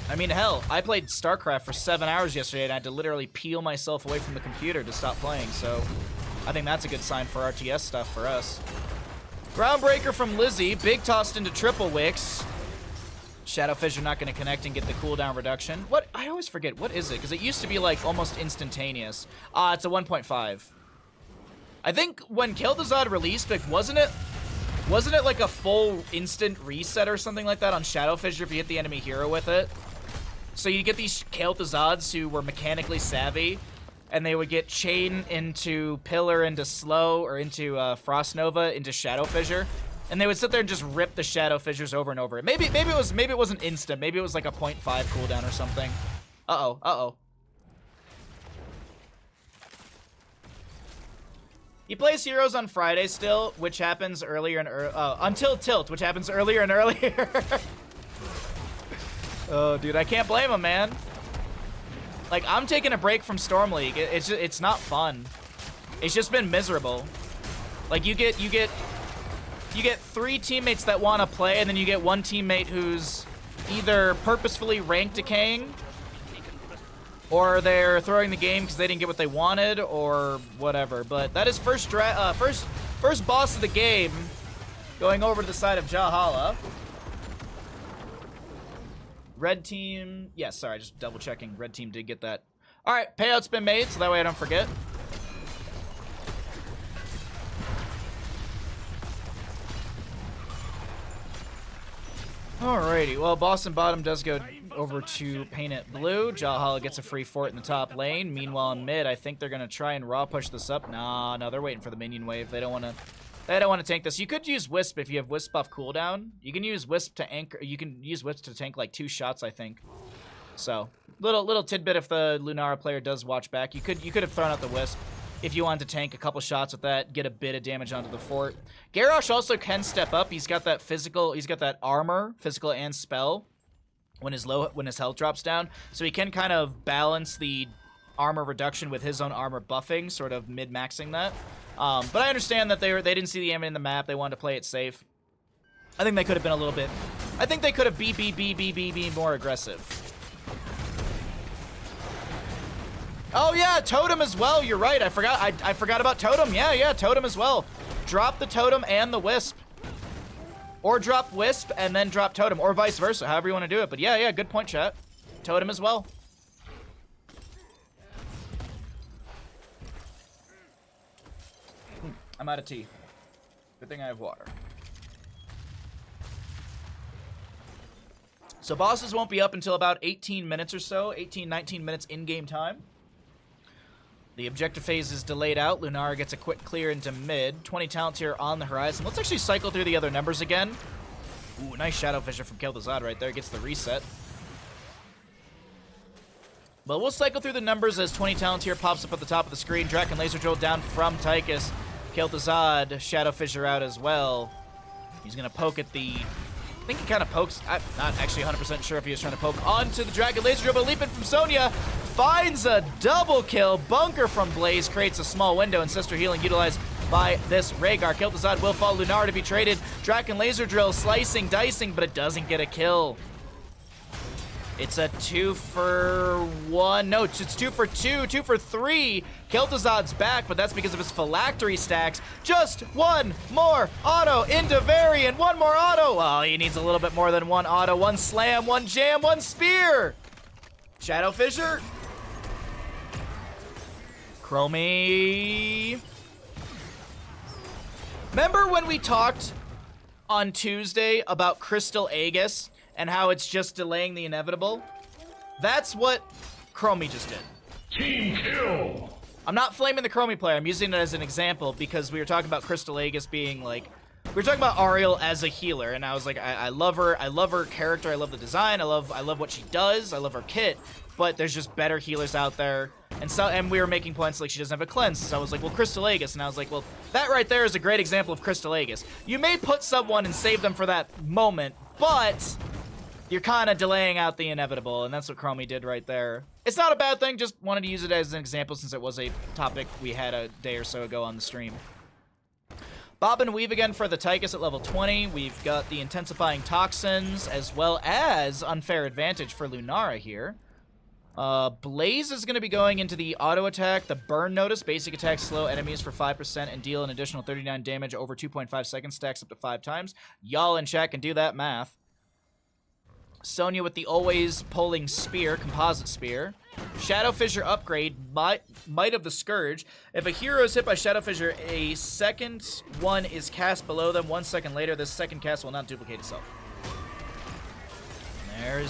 I mean, hell, I played StarCraft for 7 hours yesterday and I had to literally peel myself away from the computer to stop playing, so I think that's a good sign for RTS stuff for us. Groundbreaker from Lizzie, big tossed into triple wicks. Shadow Fissure not going to connect and get the cooldown reduction. What? I always forget, what is it? Because it used to be like almost instantaneous. It's a 1.5. I think when Kel'Thuzad released, like, wasn't it like a full instant reset or something like that on Shadow Fissure if you hit the enemy hero with it? So you get these Kel'Thuzads who were mechanically savvy, and they would get Chain into Pillar, into Slow, or into Frost Nova, into Shadow Fissure, and they would sit there and just rip the Shadow Fissures over and over. Maybe it wasn't instant. Maybe it was like a 0.5 cooldown or something. Uh-oh. He plays Heroes on Friday still, which happens earlier and until Tilt, which happens earlier and earlier. Oh, dude, I can't blame him, man. Like, I'm taking a break from Storm League. It's not fun. It's just been miserable. Like, you get 3 teammates that want to play, and then you get 1 teammate who's either purposefully rank decaying, or they're throwing the game because they didn't get what they wanted, or whatever. But that is first boss of the game, going over to the side of Jalhalla. Red team, yes, sorry, just double checking. Red team did get that. All right, payout's been made, so that way I don't forget. Alrighty, well, Boston Bottom does go over to Painted Blue. Jalhalla gets a free fort in the top lane. Meanwhile, in mid, I think they're gonna try and raw push this up. No, they're waiting for the minion wave. They don't want to tank this. You could use Wisp if you have Wisp buff cooldown. You can use Wisp to anchor. You can use Wisp to tank like 2 shots, I think. So, little tidbit if the Lunara player does watch back. You could have thrown out the Wisp if you wanted to tank a couple shots with that, get a bit of damage onto the fort. Garrosh also can step up. He's got that physical. He's got that armor, physical and spell when his health drops down. So he can kind of balance the armor reduction with his own armor buffing, sort of mid-maxing that. But I understand that they didn't see the enemy in the map. They wanted to play it safe. I think they could have been a little bit. I think they could have been more aggressive. Oh yeah, Totem as well. You're right. I forgot about Totem. Yeah, Totem as well. Drop the Totem and the Wisp, or drop Wisp and then drop Totem, or vice versa. However you want to do it. But yeah, good point, chat. Totem as well. I'm out of tea. Good thing I have water. So bosses won't be up until about 18 minutes or so. 19 minutes in-game time. The objective phase is delayed out. Lunara gets a quick clear into mid. 20 talents here on the horizon. Let's actually cycle through the other numbers again. Ooh, nice Shadow Fissure from Kel'Thuzad right there. Gets the reset. But we'll cycle through the numbers as 20 talents here pops up at the top of the screen. Draken Laser Drill down from Tychus. Kel'Thuzad, Shadow Fissure out as well. He's going to poke at the... I think he kind of pokes... I'm not actually 100% sure if he was trying to poke onto the Dragon Laser Drill, but leaping from Sonya finds a double kill. Bunker from Blaze creates a small window, and Sister Healing utilized by this Rhaegar. Kel'Thuzad will fall. Lunara to be traded. Dragon Laser Drill slicing, dicing, but it doesn't get a kill. It's a 2-for-1. No, it's 2-for-2, 2-for-3. Kel'Thuzad's back, but that's because of his phylactery stacks. Just one more auto into Varian. One more auto. Oh, he needs a little bit more than one auto. One slam, one jam, one spear. Shadow Fissure. Chromie. Remember when we talked on Tuesday about Crystal Aegis and how it's just delaying the inevitable? That's what Chromie just did. Team kill! I'm not flaming the Chromie player. I'm using it as an example because we were talking about Crystal Aegis being like... We were talking about Ariel as a healer, and I was like, I love her. I love her character. I love the design. I love what she does. I love her kit. But there's just better healers out there. And we were making points like she doesn't have a cleanse. So I was like, well, Crystal Aegis. And I was like, well, that right there is a great example of Crystal Aegis. You may put someone and save them for that moment, but you're kind of delaying out the inevitable, and that's what Chromie did right there. It's not a bad thing, just wanted to use it as an example since it was a topic we had a day or so ago on the stream. Bob and Weave again for the Tychus at level 20. We've got the Intensifying Toxins as well as Unfair Advantage for Lunara here. Blaze is going to be going into the auto attack, the burn notice, basic attack, slow enemies for 5% and deal an additional 39 damage over 2.5 seconds, stacks up to 5 times. Y'all in chat can do that math. Sonya with the always pulling spear, composite spear. Shadow Fissure upgrade, Might of the Scourge. If a hero is hit by Shadow Fissure, a second one is cast below them. 1 second later, this second cast will not duplicate itself.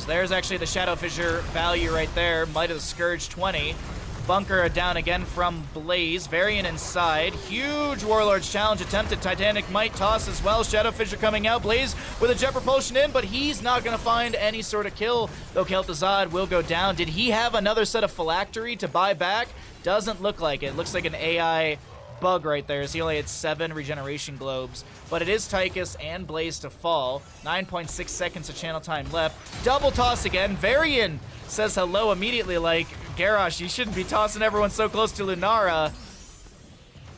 There's actually the Shadow Fissure value right there. Might of the Scourge 20. Bunker down again from Blaze. Varian inside. Huge Warlord's Challenge attempted. Titanic Might toss as well. Shadow Fissure coming out. Blaze with a Jet Propulsion in, but he's not going to find any sort of kill, though Kel'Thuzad will go down. Did he have another set of Phylactery to buy back? Doesn't look like it. Looks like an AI bug right there, as he only had 7 regeneration globes. But it is Tychus and Blaze to fall. 9.6 seconds of channel time left. Double toss again. Varian says hello immediately like, Garrosh, you shouldn't be tossing everyone so close to Lunara.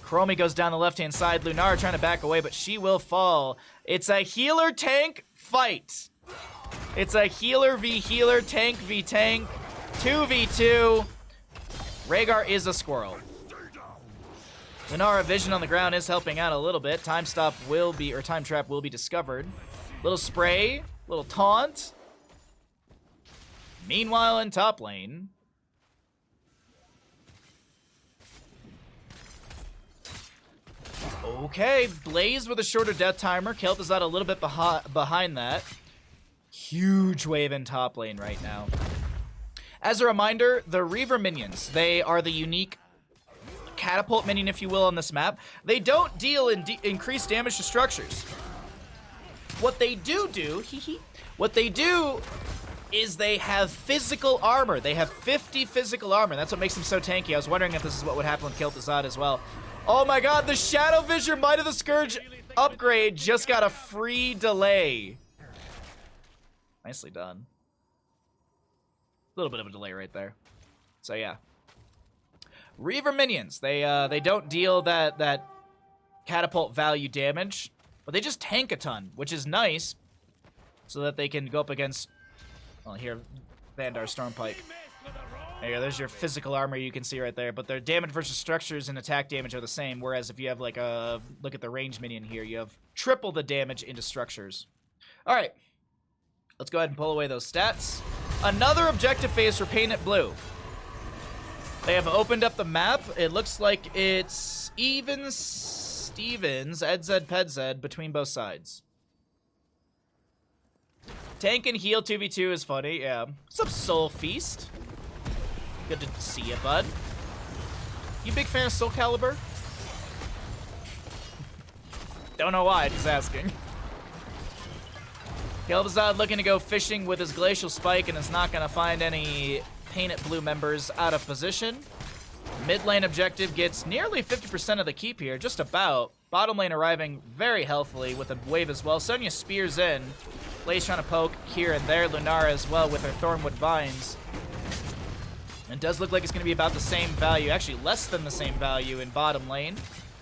Chromie goes down the left-hand side. Lunara trying to back away, but she will fall. It's a healer-tank fight. It's a healer v healer, tank v tank, 2v2. Rhaegar is a squirrel. Lunara vision on the ground is helping out a little bit. Time trap will be discovered. Little spray, little taunt. Meanwhile, in top lane, okay, Blaze with a shorter death timer. Kel'Thuzad a little bit behind that. Huge wave in top lane right now. As a reminder, the Reaver minions, they are the unique catapult minion, if you will, on this map. They don't deal increased damage to structures. What they do, what they do is they have physical armor. They have 50 physical armor. That's what makes them so tanky. I was wondering if this is what would happen with Kel'Thuzad as well. Oh my god, the Shadow Fissure Might of the Scourge upgrade just got a free delay. Nicely done. A little bit of a delay right there. So yeah. Reaver minions, they don't deal that catapult value damage, but they just tank a ton, which is nice, so that they can go up against, well, here, Vandar Stormpike. There you go, there's your physical armor you can see right there, but their damage versus structures and attack damage are the same, whereas if you have like a, look at the range minion here, you have triple the damage into structures. All right, let's go ahead and pull away those stats. Another objective phase for Painted Blue. They have opened up the map. It looks like it's even Stevens, EdZ, PedZ between both sides. Tank and heal 2v2 is funny, yeah. What's up, Soul Feast? Good to see you, bud. You big fan of Soul Calibur? Don't know why, just asking. Kel'Thuzad looking to go fishing with his Glacial Spike and is not going to find any Painted Blue members out of position. Mid lane objective gets nearly 50% of the keep here, just about. Bottom lane arriving very healthily with a wave as well. Sonya spears in. Blaze trying to poke here and there. Lunara as well with her Thornwood Vines. It does look like it's going to be about the same value, actually less than the same value in bottom lane.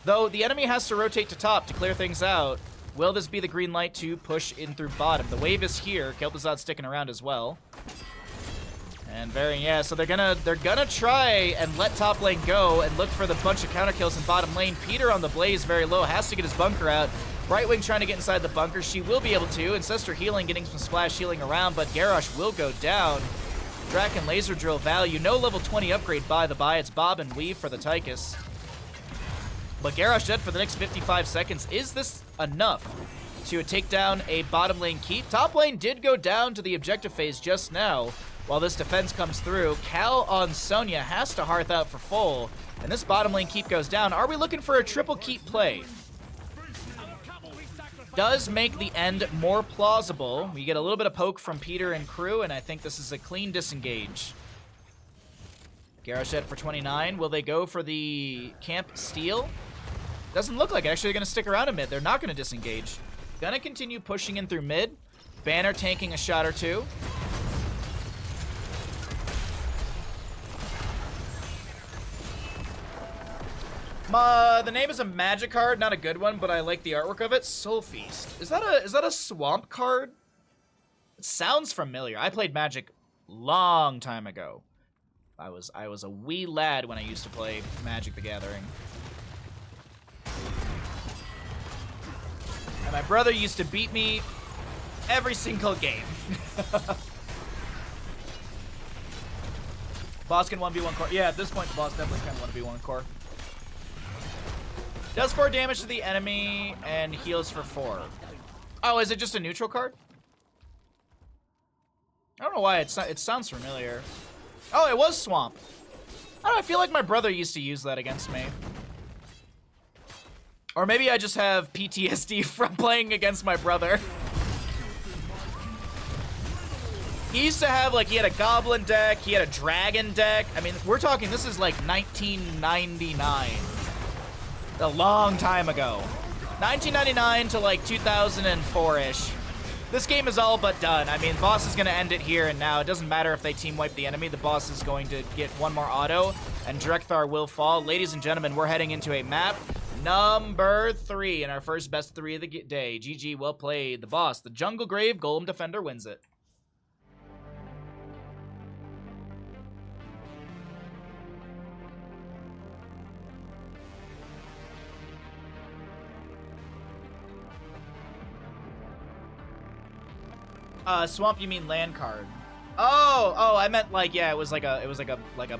Though the enemy has to rotate to top to clear things out. Will this be the green light to push in through bottom? The wave is here. Kel'Thuzad sticking around as well. And yeah, so they're gonna try and let top lane go and look for the bunch of counter kills in bottom lane. Peter on the Blaze very low, has to get his bunker out. Brightwing trying to get inside the bunker. She will be able to. Ancestor healing, getting some splash healing around, but Garrosh will go down. Draken laser drill value. No level 20 upgrade by the buy. It's bob and weave for the Tychus. But Garrosh dead for the next 55 seconds. Is this enough to take down a bottom lane keep? Top lane did go down to the objective phase just now. While this defense comes through, Cal on Sonya has to hearth out for full. And this bottom lane keep goes down. Are we looking for a triple keep play? Does make the end more plausible. We get a little bit of poke from Peter and crew, and I think this is a clean disengage. Garrosh dead for 29. Will they go for the camp steal? Doesn't look like it. Actually, they're going to stick around in mid. They're not going to disengage. Going to continue pushing in through mid. Banner tanking a shot or two. The name is a magic card, not a good one, but I like the artwork of it. Soul Feast. Is that a swamp card? It sounds familiar. I played Magic long time ago. I was a wee lad when I used to play Magic the Gathering. And my brother used to beat me every single game. Boss can 1v1 core. Yeah, at this point the boss definitely can 1v1 core. Does 4 damage to the enemy and heals for 4. Oh, is it just a neutral card? I don't know why it sounds familiar. Oh, it was Swamp. I don't know, I feel like my brother used to use that against me. Or maybe I just have PTSD from playing against my brother. He used to have, like, he had a goblin deck, he had a dragon deck. I mean, we're talking, this is like 1999. A long time ago. 1999 to like 2004-ish. This game is all but done. I mean, boss is gonna end it here and now. It doesn't matter if they team wipe the enemy. The boss is going to get one more auto, and Drekthar will fall. Ladies and gentlemen, we're heading into a map number 3 in our first best 3 of the day. GG, well played. The boss, the Jungle Grave Golem Defender, wins it. Swamp, you mean land card? Oh, I meant like, yeah, it was like a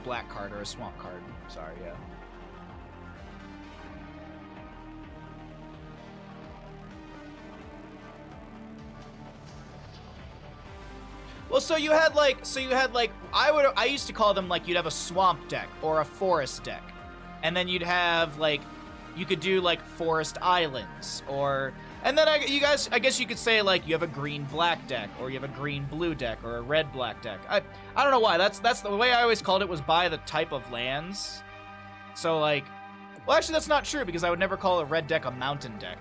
black card or a swamp card. Sorry, yeah. Well, so you had like I used to call them, like, you'd have a swamp deck or a forest deck, and then you'd have like, you could do like forest islands, or. And then I guess you could say, like, you have a green-black deck, or you have a green-blue deck, or a red-black deck. I don't know why. That's the way I always called it, was by the type of lands. So, like, well, actually, that's not true, because I would never call a red deck a mountain deck.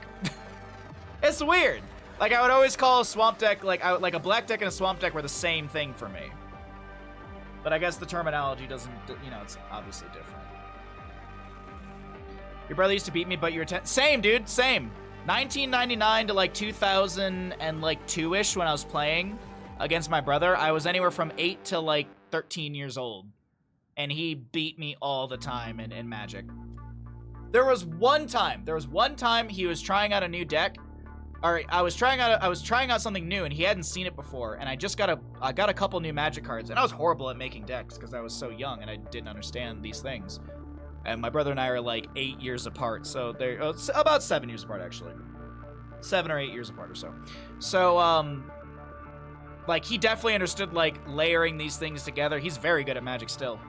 It's weird. Like, I would always call a swamp deck, like a black deck and a swamp deck were the same thing for me. But I guess the terminology doesn't, you know, it's obviously different. Your brother used to beat me, but you're 10. Same, dude, same. 1999 to like 2002-ish when I was playing against my brother. I was anywhere from 8 to like 13 years old, and he beat me all the time in Magic. There was one time he was trying out a new deck. Or I was trying out something new, and he hadn't seen it before, and I got a couple new Magic cards, and I was horrible at making decks because I was so young and I didn't understand these things. And my brother and I are like 8 years apart, so they're about 7 years apart, actually. 7 or 8 years apart or so. So, like, he definitely understood, like, layering these things together. He's very good at Magic still.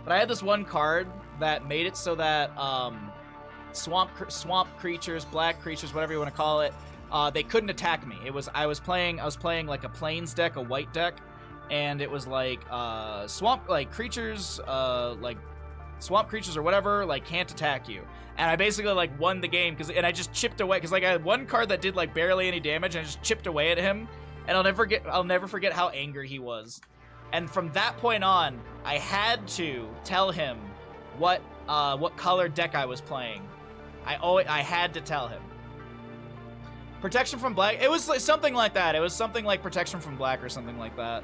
But I had this one card that made it so that, swamp creatures, black creatures, whatever you want to call it, they couldn't attack me. I was playing like a plains deck, a white deck, and it was like, swamp creatures or whatever, like, can't attack you. And I basically, like, won the game, and I just chipped away, because, like, I had one card that did, like, barely any damage, and I just chipped away at him, and I'll never forget how angry he was. And from that point on, I had to tell him what colored deck I was playing. I had to tell him. Protection from black, it was like something like that. It was something like protection from black or something like that.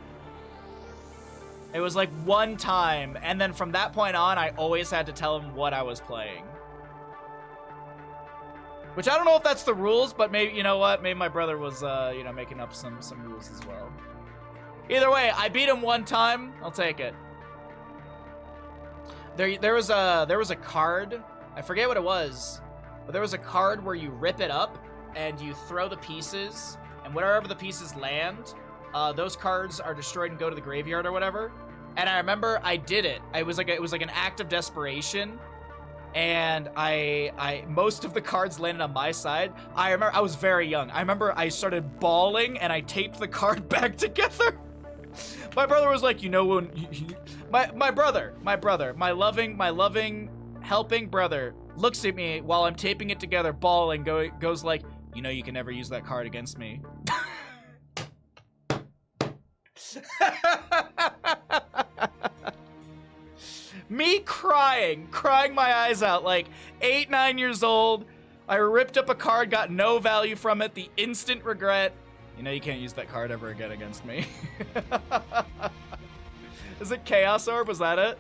It was like one time, and then from that point on, I always had to tell him what I was playing. Which I don't know if that's the rules, but maybe, you know what? Maybe my brother was, you know, making up some rules as well. Either way, I beat him one time. I'll take it. There was a card. I forget what it was, but there was a card where you rip it up and you throw the pieces, and wherever the pieces land, those cards are destroyed and go to the graveyard or whatever. And I remember I did it. It was like an act of desperation. And I most of the cards landed on my side. I remember I was very young. I remember I started bawling and I taped the card back together. My brother was like, you know, when my brother, my loving, helping brother looks at me while I'm taping it together, bawling, goes like, you know, you can never use that card against me. Me crying my eyes out, like 8, 9 years old. I ripped up a card, got no value from it, the instant regret. You know, you can't use that card ever again against me. Is it Chaos Orb? Was that it?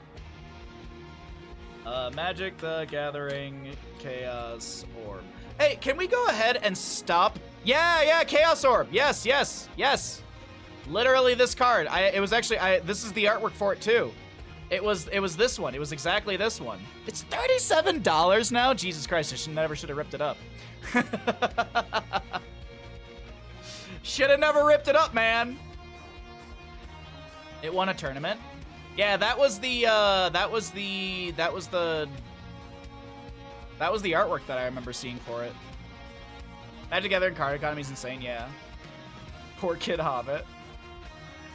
Magic the Gathering Chaos Orb. Hey, can we go ahead and stop? Yeah, Chaos Orb. Yes. Literally this card. This is the artwork for it too. It was this one. It was exactly this one. It's $37 now. Jesus Christ, I should have ripped it up. Should have never ripped it up, man. It won a tournament. Yeah, that was the artwork that I remember seeing for it. Magic Gathering card economy is insane, yeah. Poor kid Hobbit.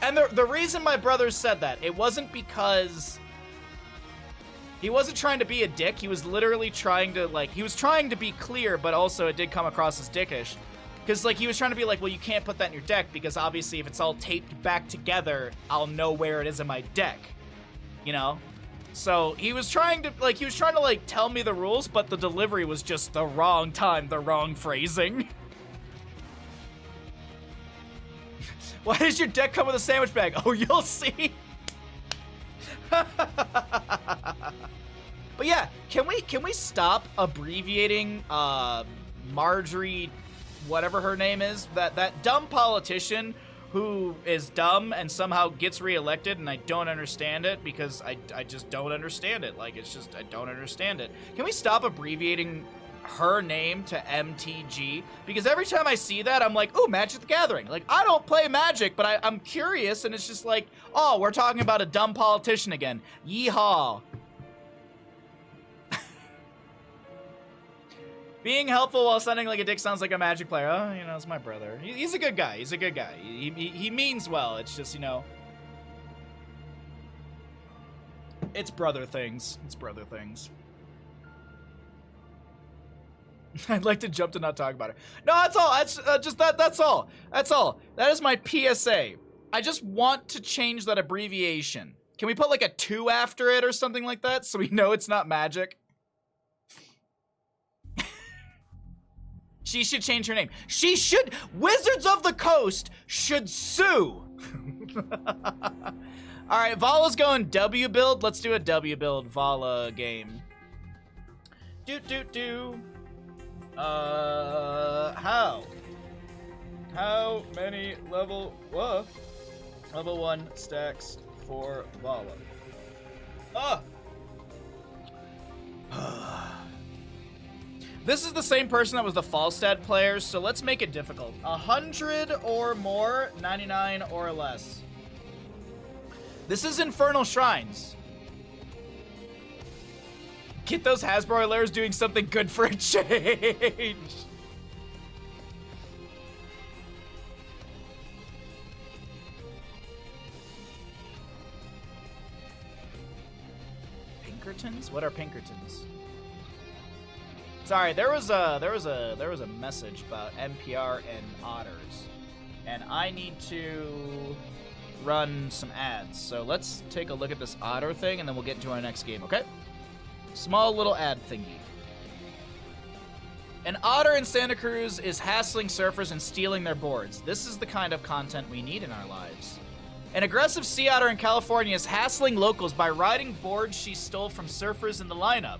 And the reason my brother said that, it wasn't because he wasn't trying to be a dick. He was literally trying to, like, he was trying to be clear, but also it did come across as dickish. Because, like, he was trying to be like, well, you can't put that in your deck because obviously if it's all taped back together, I'll know where it is in my deck. You know? So he was trying to, like, tell me the rules, but the delivery was just the wrong time, the wrong phrasing. Why does your deck come with a sandwich bag? Oh, you'll see. But yeah, can we stop abbreviating Marjorie, whatever her name is, that dumb politician who is dumb and somehow gets reelected, and I don't understand it because I just don't understand it. Like, it's just, I don't understand it. Can we stop abbreviating her name to MTG? Because every time I see that, I'm like, ooh, Magic the Gathering. Like, I don't play Magic, but I'm curious, and it's just like, oh, we're talking about a dumb politician again. Yeehaw. Being helpful while sounding like a dick sounds like a Magic player. Oh, you know, it's my brother. He's a good guy. He's a good guy. He means well. It's just, you know, it's brother things. It's brother things. I'd like to jump to not talk about it. No, that's all. That's just that. That's all. That's all. That is my PSA. I just want to change that abbreviation. Can we put like a 2 after it or something like that so we know it's not Magic? She should change her name. She should. Wizards of the Coast should sue. All right, Vala's going W build. Let's do a W build Vala game. How many level 1 stacks for Vala? This is the same person that was the Falstad player, so let's make it difficult. 100 or more, 99 or less. This is Infernal Shrines. Get those Hasbro layers doing something good for a change. Pinkertons? What are Pinkertons? Sorry, there was a message about NPR and otters, and I need to run some ads. So let's take a look at this otter thing, and then we'll get into our next game. Okay? Small little ad thingy. An otter in Santa Cruz is hassling surfers and stealing their boards. This is the kind of content we need in our lives. An aggressive sea otter in California is hassling locals by riding boards she stole from surfers in the lineup.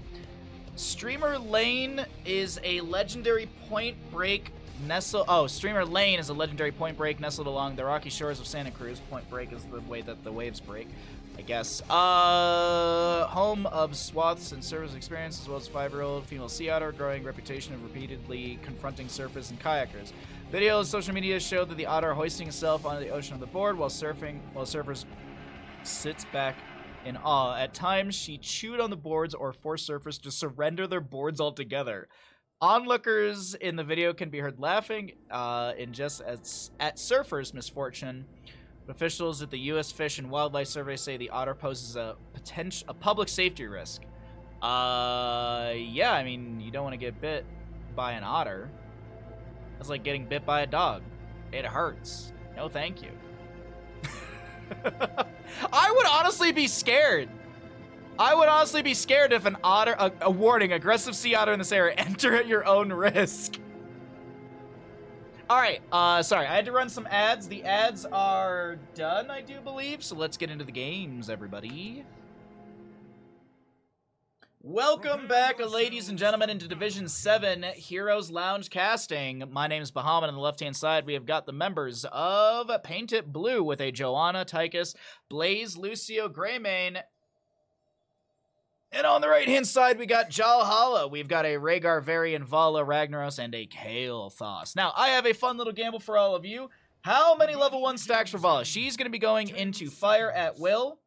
Streamer Lane is a legendary point break nestled. Oh, Streamer Lane is a legendary point break nestled along the rocky shores of Santa Cruz. Point break is the way that the waves break, I guess. Home of swaths and service experience, as well as a 5-year-old female sea otter, growing reputation of repeatedly confronting surfers and kayakers. Videos on social media show that the otter hoisting itself onto the ocean of the board while surfers sits back in awe. At times, she chewed on the boards or forced surfers to surrender their boards altogether. Onlookers in the video can be heard laughing at surfers' misfortune. Officials at the U.S. Fish and Wildlife Survey say the otter poses a public safety risk. Yeah, I mean, you don't want to get bit by an otter. It's like getting bit by a dog. It hurts. No, thank you. I would honestly be scared. I would honestly be scared if an otter, a warning, aggressive sea otter in this area, enter at your own risk. All right, sorry, I had to run some ads. The ads are done, I do believe, so let's get into the games, everybody. Welcome back, ladies and gentlemen, into Division 7 Heroes Lounge Casting. My name is Bahamut. On the left-hand side, we have got the members of Paint It Blue with a Joanna, Tychus, Blaze, Lucio, Greymane. And on the right-hand side, we got Jalhalla. We've got a Rhaegar, Varian, Vala, Ragnaros, and a Kael'thas. Now, I have a fun little gamble for all of you. How many level 1 stacks for Vala? She's going to be going into fire at will.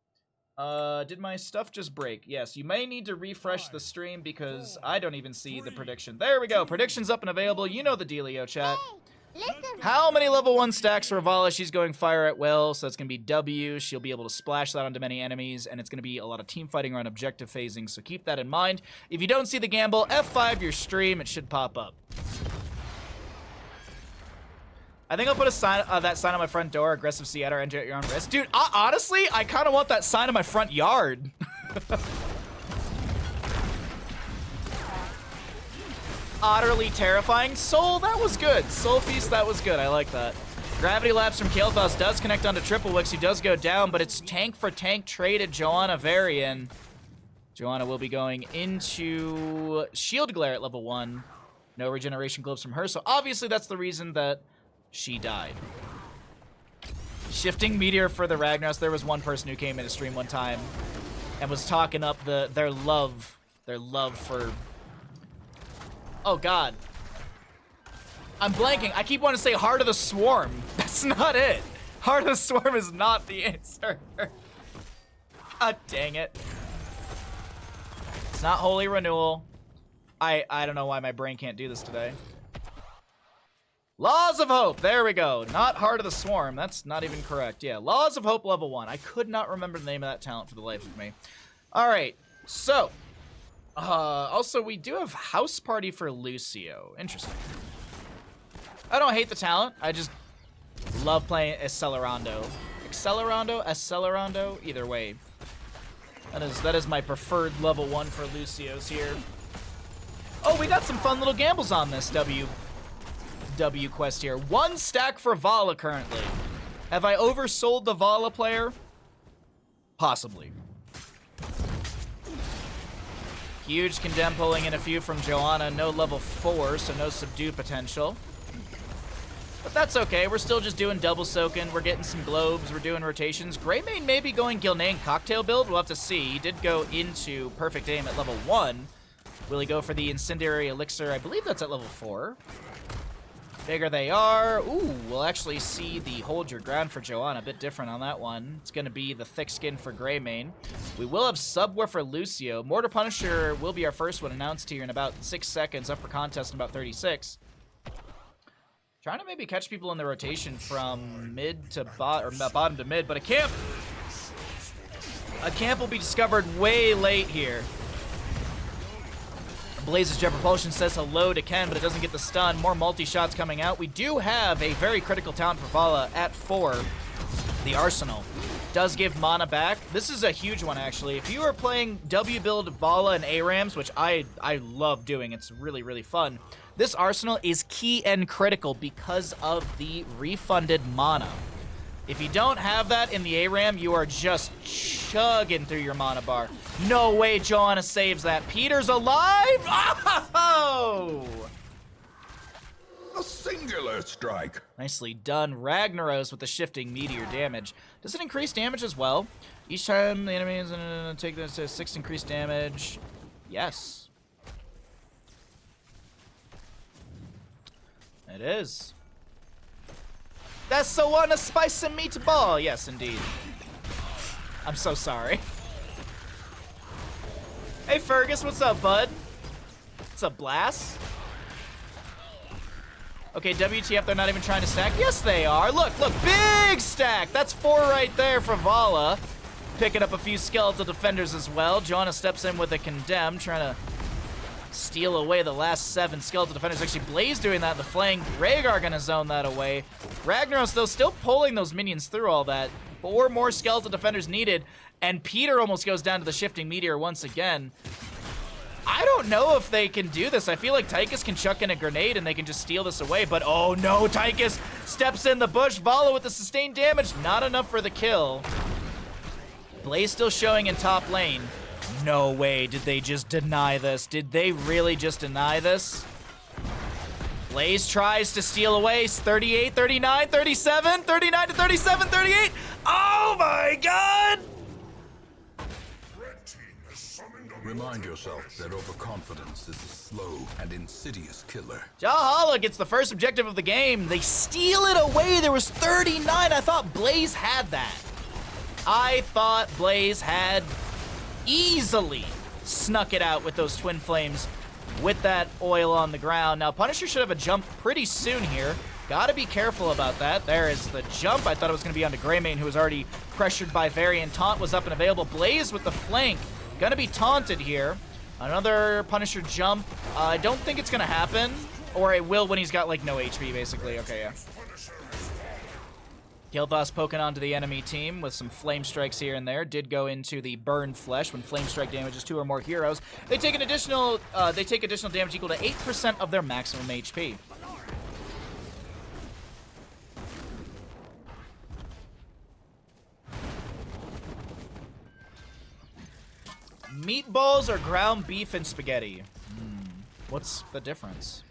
Did my stuff just break? Yes, you may need to refresh the stream because I don't even see the prediction. There we go. Prediction's up and available. You know the dealio, chat. How many level 1 stacks for Vala? She's going fire at will, so it's going to be W. She'll be able to splash that onto many enemies, and it's going to be a lot of team fighting around objective phasing, so keep that in mind. If you don't see the gamble, F5 your stream. It should pop up. I think I'll put a sign, that sign on my front door, aggressive sea otter, enter at your own risk. Dude, honestly, I kind of want that sign on my front yard. Utterly terrifying. Soul, that was good. Soul Feast, that was good. I like that. Gravity Lapse from Kael'thas does connect onto Triple Wix. He does go down, but it's tank for tank traded Joanna Varian. Joanna will be going into Shield Glare at level 1. No regeneration globes from her, so obviously that's the reason that she died. Shifting Meteor for the Ragnaros. There was one person who came into stream one time and was talking up their love for... Oh, God. I'm blanking. I keep wanting to say Heart of the Swarm. That's not it. Heart of the Swarm is not the answer. God dang it. It's not Holy Renewal. I don't know why my brain can't do this today. Laws of Hope. There we go. Not Heart of the Swarm. That's not even correct. Yeah, Laws of Hope level 1. I could not remember the name of that talent for the life of me. All right. So, also, we do have House Party for Lucio. Interesting. I don't hate the talent. I just love playing Accelerando. Accelerando? Either way. That is my preferred level 1 for Lucio's here. Oh, we got some fun little gambles on this W quest here. 1 stack for Vala currently. Have I oversold the Vala player? Possibly. Huge Condemn pulling in a few from Joanna. No level 4, so no subdue potential. But that's okay. We're still just doing double soaking. We're getting some globes. We're doing rotations. Greymane may be going Gilnane cocktail build. We'll have to see. He did go into perfect aim at level 1. Will he go for the Incendiary Elixir? I believe that's at level 4. Bigger they are. Ooh, we'll actually see the Hold Your Ground for Joanna. A bit different on that one. It's going to be the Thick Skin for Greymane. We will have Subwoof for Lucio. Mortar Punisher will be our first one announced here in about 6 seconds. Up for contest in about 36. Trying to maybe catch people in the rotation from mid to bottom to mid, but a camp will be discovered way late here. Blaze's Jet Propulsion says hello to Ken, but it doesn't get the stun. More multi-shots coming out. We do have a very critical talent for Vala at 4. The Arsenal does give mana back. This is a huge one, actually. If you are playing W build Vala and ARAMs, which I love doing, it's really, really fun. This Arsenal is key and critical because of the refunded mana. If you don't have that in the ARAM, you are just chugging through your mana bar. No way Johanna saves that. Peter's alive! Oh! A singular strike. Nicely done. Ragnaros with the shifting meteor damage. Does it increase damage as well? Each time the enemy is going to take this to 6 increased damage. Yes. It is. That's so on a spicy meatball. Yes, indeed. I'm so sorry. Hey, Fergus, what's up, bud? What's up, Blast? Okay, WTF, they're not even trying to stack. Yes, they are. Look, big stack. That's 4 right there for Vala. Picking up a few skeletal defenders as well. Johanna steps in with a condemn, trying to steal away the last 7 skeletal defenders. Actually, Blaze doing that in the flank. Rhaegar gonna zone that away. Ragnaros, though, still pulling those minions through all that. 4 more skeletal defenders needed, and Peter almost goes down to the shifting meteor once again. I don't know if they can do this. I feel like Tychus can chuck in a grenade and they can just steal this away, but oh no, Tychus steps in the bush. Vala with the sustained damage, not enough for the kill. Blaze still showing in top lane. No way, did they just deny this? Did they really just deny this? Blaze tries to steal away. 38, 39, 37, 39 to 37, 38. Oh my god! Remind yourself that overconfidence is a slow and insidious killer. Jalhalla gets the first objective of the game. They steal it away. There was 39. I thought Blaze had that. I thought Blaze had easily snuck it out with those twin flames with that oil on the ground. Now, Punisher should have a jump pretty soon here. Gotta be careful about that. There is the jump. I thought it was gonna be onto Greymane, who was already pressured by Varian. Taunt was up and available. Blaze with the flank. Gonna be taunted here. Another Punisher jump. I don't think it's gonna happen. Or it will when he's got, like, no HP, basically. Okay, yeah. Gilthas poking onto the enemy team with some flame strikes here and there. Did go into the burned flesh when flame strike damages 2 or more heroes. They take an additional, damage equal to 8% of their maximum HP. Meatballs or ground beef and spaghetti? What's the difference?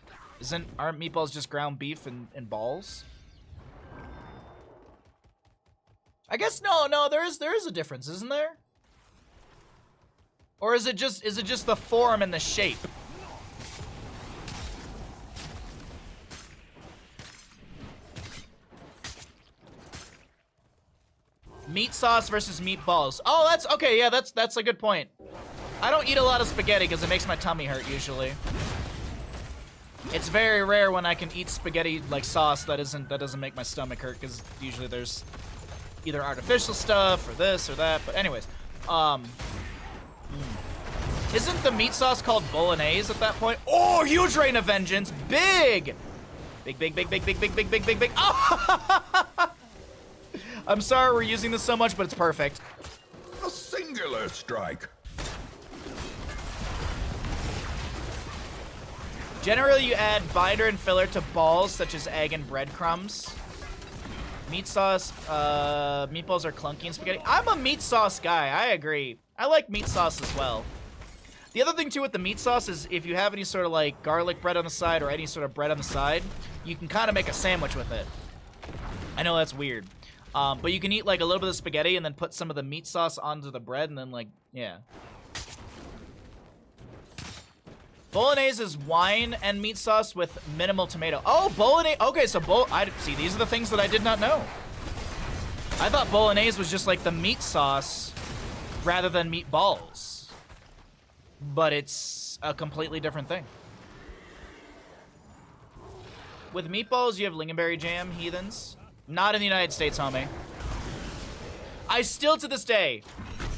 Aren't meatballs just ground beef and balls? I guess no, there is a difference, isn't there? Or is it just the form and the shape? Meat sauce versus meatballs. Oh, that's okay. Yeah, that's a good point. I don't eat a lot of spaghetti because it makes my tummy hurt usually. It's very rare when I can eat spaghetti like sauce that doesn't make my stomach hurt, because usually there's either artificial stuff or this or that. But anyways, isn't the meat sauce called bolognese at that point? Oh, huge rain of vengeance, big. Oh! I'm sorry we're using this so much, but it's perfect. A singular strike. Generally, you add binder and filler to balls such as egg and breadcrumbs. Meat sauce, meatballs are clunky in spaghetti. I'm a meat sauce guy, I agree. I like meat sauce as well. The other thing too with the meat sauce is if you have any sort of like garlic bread on the side or any sort of bread on the side, you can kind of make a sandwich with it. I know that's weird. But you can eat like a little bit of spaghetti and then put some of the meat sauce onto the bread and then like, yeah. Bolognese is wine and meat sauce with minimal tomato. Oh, bolognese. Okay, so see, these are the things that I did not know. I thought bolognese was just like the meat sauce rather than meatballs. But it's a completely different thing. With meatballs, you have lingonberry jam, heathens. Not in the United States, homie. I still to this day,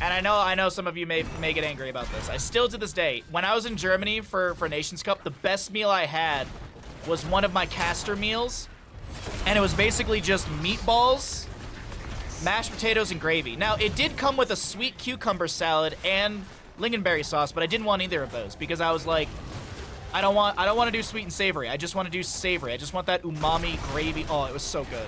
and I know some of you may get angry about this. I still to this day, when I was in Germany for Nations Cup, the best meal I had was one of my caster meals, and it was basically just meatballs, mashed potatoes, and gravy. Now, it did come with a sweet cucumber salad and lingonberry sauce, but I didn't want either of those because I was like, I don't want to do sweet and savory. I just want to do savory. I just want that umami gravy. Oh, it was so good.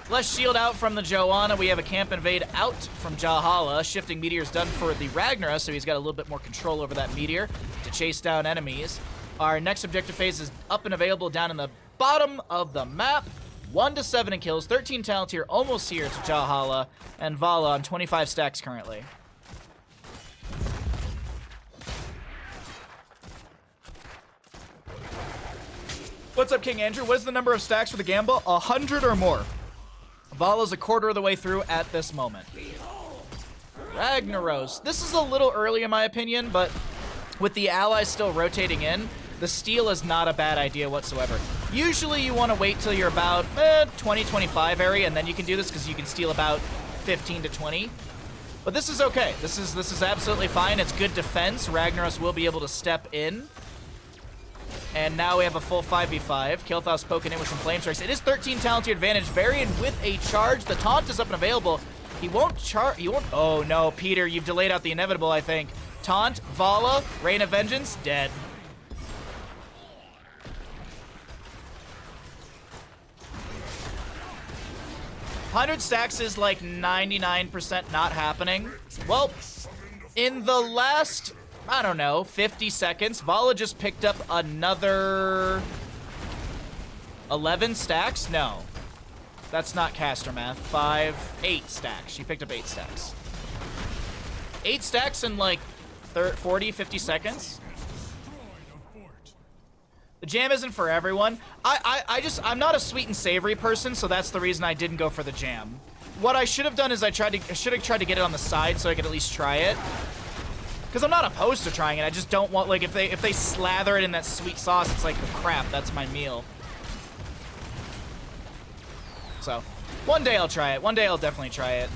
Less shield out from the Joanna. We have a camp invade out from Jalhalla. Shifting Meteor's done for the Ragnaros, so he's got a little bit more control over that Meteor to chase down enemies. Our next objective phase is up and available down in the bottom of the map. 1 to 7 in kills, 13 talent here, almost here to Jalhalla, and Vala on 25 stacks currently. What's up, King Andrew? What is the number of stacks for the gamble? 100 or more. Vala's a quarter of the way through at this moment. Ragnaros. This is a little early in my opinion, but with the allies still rotating in, the steal is not a bad idea whatsoever. Usually you want to wait till you're about 20-25 area, and then you can do this because you can steal about 15 to 20. But this is okay. This is absolutely fine. It's good defense. Ragnaros will be able to step in. And now we have a full 5v5. Kilthos poking in with some flame strikes. It is 13 talent to your advantage. Varian with a charge. The taunt is up and available. He won't charge. He won't. Oh no, Peter, you've delayed out the inevitable, I think. Taunt, Vala, Rain of Vengeance, dead. $100 stacks is like 99% not happening. Well, in the last, I don't know, 50 seconds, Vala just picked up another 11 stacks? No. That's not caster math. 8 stacks. She picked up 8 stacks. 8 stacks in like 40, 50 seconds? The jam isn't for everyone. I'm not a sweet and savory person, so that's the reason I didn't go for the jam. What I should have done is I should have tried to get it on the side so I could at least try it. Because I'm not opposed to trying it. I just don't want, like, if they slather it in that sweet sauce, it's like, oh, crap, that's my meal. So, one day I'll try it. One day I'll definitely try it.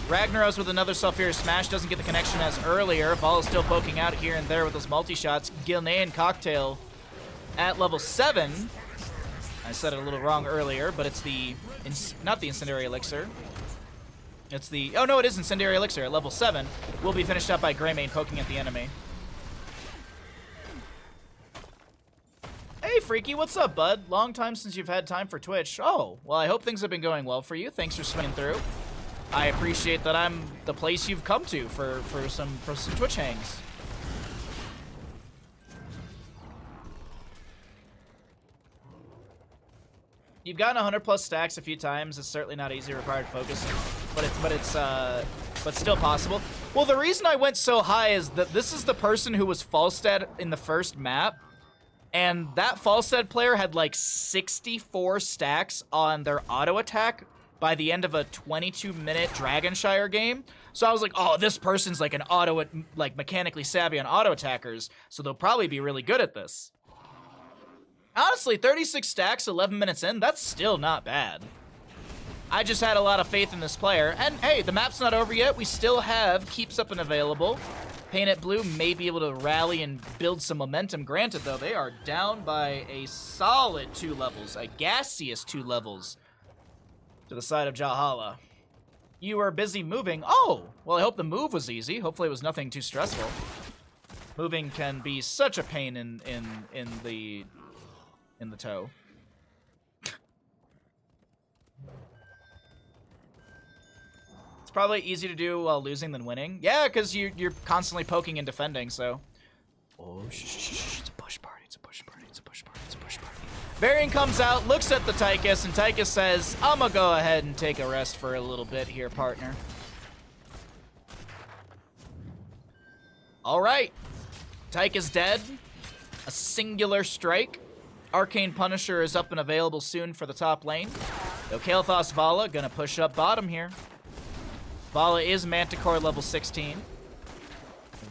Ragnaros with another Sulfurious Smash doesn't get the connection as earlier. Vala's still poking out here and there with those multi-shots. Gilnean Cocktail at level 7. I said it a little wrong earlier, but it's the, not the Incendiary Elixir. It's the, oh no, it is Incendiary Elixir at level 7. Will be finished up by Greymane poking at the enemy. Hey Freaky, what's up, bud? Long time since you've had time for Twitch. Oh, well I hope things have been going well for you. Thanks for swinging through. I appreciate that I'm the place you've come to for some Twitch hangs. You've gotten 100+ stacks a few times. It's certainly not easy, required focus, but still possible. Well, the reason I went so high is that this is the person who was Falstad in the first map, and that Falstad player had like 64 stacks on their auto attack by the end of a 22-minute Dragonshire game. So I was like, oh, this person's like like mechanically savvy on auto attackers, so they'll probably be really good at this. Honestly, 36 stacks, 11 minutes in, that's still not bad. I just had a lot of faith in this player. And hey, the map's not over yet. We still have Keeps Up and available. Paint It Blue may be able to rally and build some momentum. Granted, though, they are down by a solid 2 levels, a gaseous 2 levels to the side of Jalhalla. You are busy moving. Oh, well, I hope the move was easy. Hopefully it was nothing too stressful. Moving can be such a pain in the toe. It's probably easier to do while losing than winning. Yeah, because you're constantly poking and defending, so. Oh, shh, it's a push party, it's a push party, it's a push party, it's a push party. Varian comes out, looks at the Tychus, and Tychus says, I'm gonna go ahead and take a rest for a little bit here, partner. All right. Tychus dead. A singular strike. Arcane Punisher is up and available soon for the top lane. Though Kael'thas Vala gonna push up bottom here. Vala is Manticore level 16.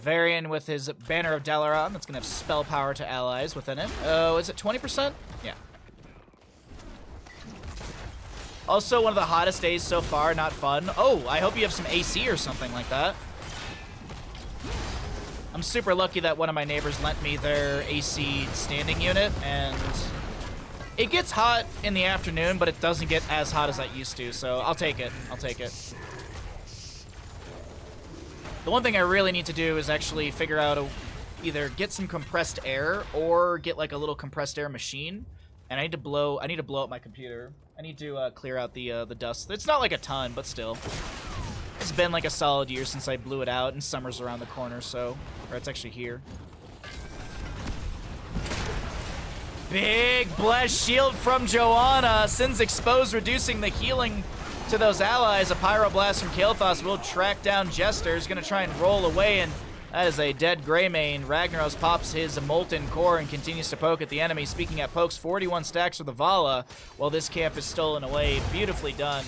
Varian with his Banner of Dalaran, that's gonna have spell power to allies within it. Oh, is it 20%? Yeah. Also, one of the hottest days so far, not fun. Oh, I hope you have some AC or something like that. I'm super lucky that one of my neighbors lent me their AC standing unit, and it gets hot in the afternoon, but it doesn't get as hot as it used to, so I'll take it. I'll take it. The one thing I really need to do is actually figure out either get some compressed air or get like a little compressed air machine, And I need to blow up my computer. I need to clear out the dust. It's not like a ton, but still. It's been like a solid year since I blew it out, and summer's around the corner, so... Or it's actually here. Big blessed shield from Joanna. Sins exposed, reducing the healing to those allies. A Pyroblast from Kael'thas will track down Jester. He's going to try and roll away, and that is a dead Greymane. Ragnaros pops his Molten Core and continues to poke at the enemy. Speaking at pokes, 41 stacks for the Vala, while this camp is stolen away. Beautifully done.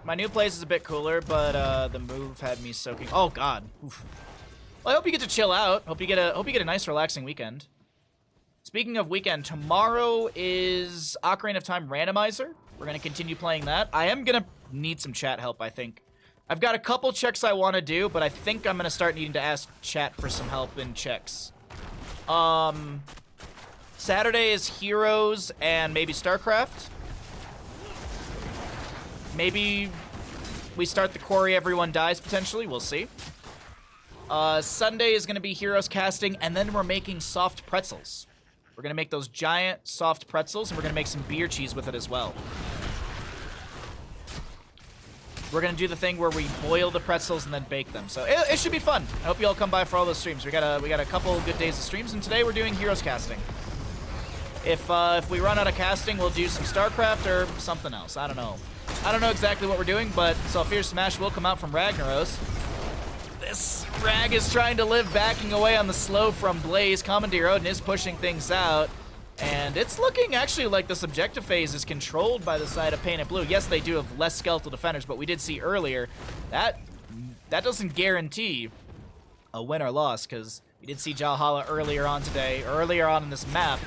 My new place is a bit cooler, but the move had me soaking. Oh God. Oof. Well, I hope you get to chill out. Hope you get a nice, relaxing weekend. Speaking of weekend, tomorrow is Ocarina of Time Randomizer. We're gonna continue playing that. I am gonna need some chat help, I think. I've got a couple checks I want to do, but I think I'm gonna start needing to ask chat for some help in checks. Saturday is Heroes and maybe StarCraft. Maybe we start the quarry, everyone dies, potentially. We'll see. Sunday is going to be Heroes casting, and then we're making soft pretzels. We're going to make those giant soft pretzels, and we're going to make some beer cheese with it as well. We're going to do the thing where we boil the pretzels and then bake them. So it should be fun. I hope you all come by for all those streams. We got a couple good days of streams, and today we're doing Heroes casting. If we run out of casting, we'll do some StarCraft or something else. I don't know. I don't know exactly what we're doing, but Sulfur's Smash will come out from Ragnaros. This Rag is trying to live, backing away on the slow from Blaze. Commandeer Odin is pushing things out, and it's looking actually like this objective phase is controlled by the side of Painted Blue. Yes, they do have less skeletal defenders, but we did see earlier that doesn't guarantee a win or loss, because we did see Jalhalla earlier on in this map,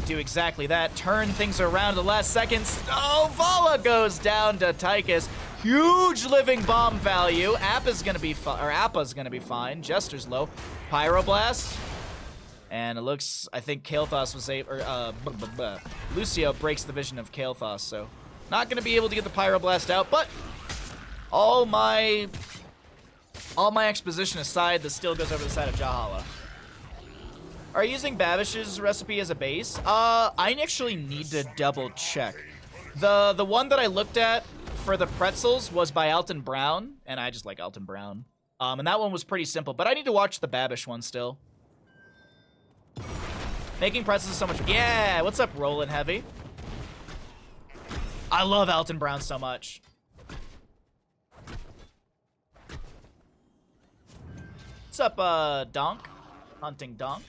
do exactly that. Turn things around the last seconds. Oh, Vala goes down to Tychus. Huge living bomb value. Appa's gonna be fine. Jester's low. Pyroblast. And it looks, I think Kael'thas was Lucio breaks the vision of Kael'thas, so not gonna be able to get the Pyroblast out, but all my exposition aside, this still goes over the side of Jalhalla. Are you using Babish's recipe as a base? I actually need to double check. The one that I looked at for the pretzels was by Alton Brown, and I just like Alton Brown. And that one was pretty simple, but I need to watch the Babish one still. Making pretzels is so much. Yeah, what's up, Rollin' Heavy? I love Alton Brown so much. What's up, Donk? Hunting Donk.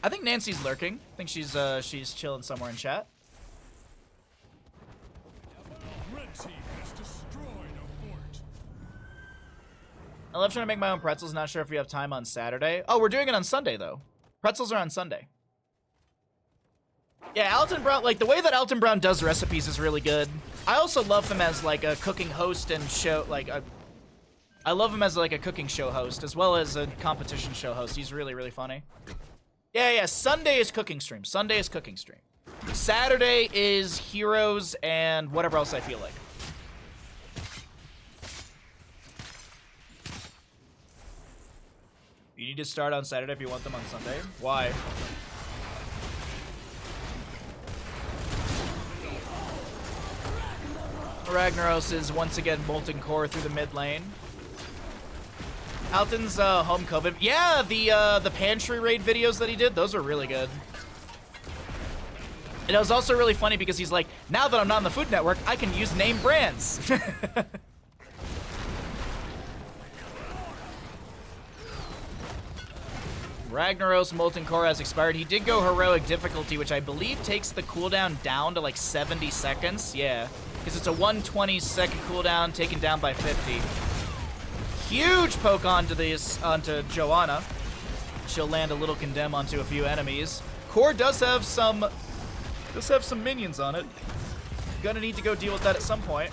I think Nancy's lurking. I think she's chilling somewhere in chat. Red team has destroyed a fort. I love trying to make my own pretzels. Not sure if we have time on Saturday. Oh, we're doing it on Sunday though. Pretzels are on Sunday. Yeah, Alton Brown, like the way that Alton Brown does recipes is really good. I also love him as like a cooking host and show, I love him as like a cooking show host as well as a competition show host. He's really, really funny. Yeah, Sunday is cooking stream. Sunday is cooking stream. Saturday is Heroes and whatever else I feel like. You need to start on Saturday if you want them on Sunday. Why? Ragnaros is once again Molten Core through the mid lane. Alton's home COVID. Yeah, the pantry raid videos that he did, those were really good. And it was also really funny because he's like, now that I'm not on the Food Network, I can use name brands. Ragnaros Molten Core has expired. He did go heroic difficulty, which I believe takes the cooldown down to like 70 seconds. Yeah, because it's a 120-second cooldown taken down by 50. Huge poke onto Joanna. She'll land a little condemn onto a few enemies. Core does have some minions on it. Gonna need to go deal with that at some point.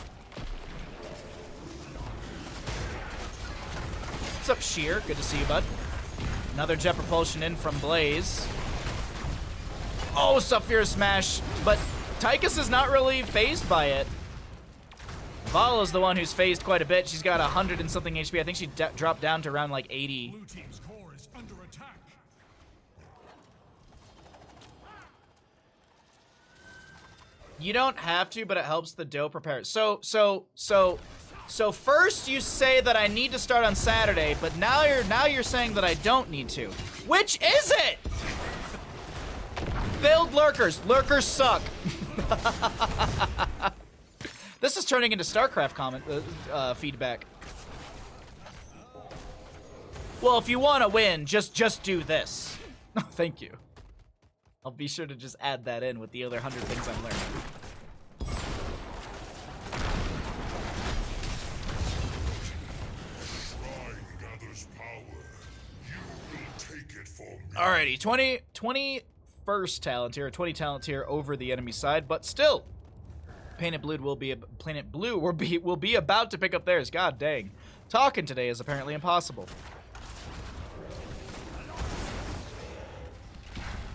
What's up, Sheer? Good to see you, bud. Another jet propulsion in from Blaze. Oh, Sulfur's Smash, but Tychus is not really phased by it. Vala's the one who's phased quite a bit. She's got 100 and something HP. I think she dropped down to around like 80. Blue team's core is under attack. You don't have to, but it helps the dough prepare. So first you say that I need to start on Saturday, but now you're saying that I don't need to. Which is it? Build lurkers. Lurkers suck. This is turning into StarCraft comment feedback. Well, if you want to win, just do this. Oh, thank you. I'll be sure to just add that in with the other 100 things I'm learning. Shrine gathers power. You will take it from me. Alrighty, 21st talent tier, 20 talent tier over the enemy side, but still, Painted Blue will be about to pick up theirs. God dang, talking today is apparently impossible.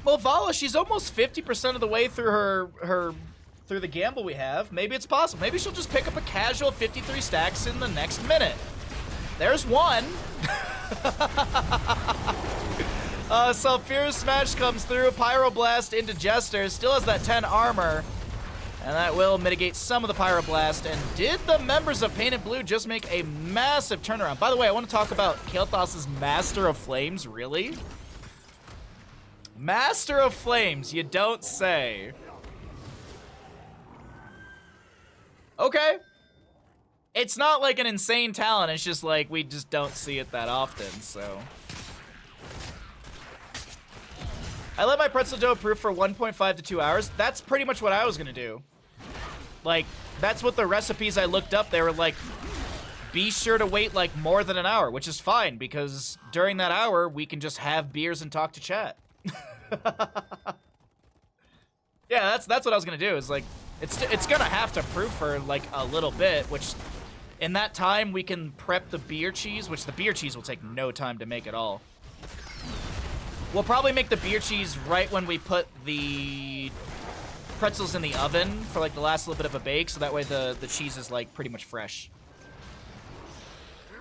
Well, Vala, she's almost 50% of the way through through the gamble we have. Maybe it's possible. Maybe she'll just pick up a casual 53 stacks in the next minute. There's one. Sulfurous Smash comes through. Pyroblast into Jester. Still has that 10 armor. And that will mitigate some of the Pyroblast. And did the members of Painted Blue just make a massive turnaround? By the way, I want to talk about Kael'thas's Master of Flames. Really? Master of Flames, you don't say. Okay. It's not like an insane talent, it's just like we just don't see it that often, so. I let my pretzel dough proof for 1.5 to 2 hours. That's pretty much what I was gonna do. Like, that's what the recipes I looked up, they were like, be sure to wait like more than an hour, which is fine because during that hour, we can just have beers and talk to chat. Yeah, that's what I was gonna do. Is like, it's gonna have to proof for like a little bit, which in that time we can prep the beer cheese, which the beer cheese will take no time to make at all. We'll probably make the beer cheese right when we put the pretzels in the oven for like the last little bit of a bake, so that way the cheese is like pretty much fresh.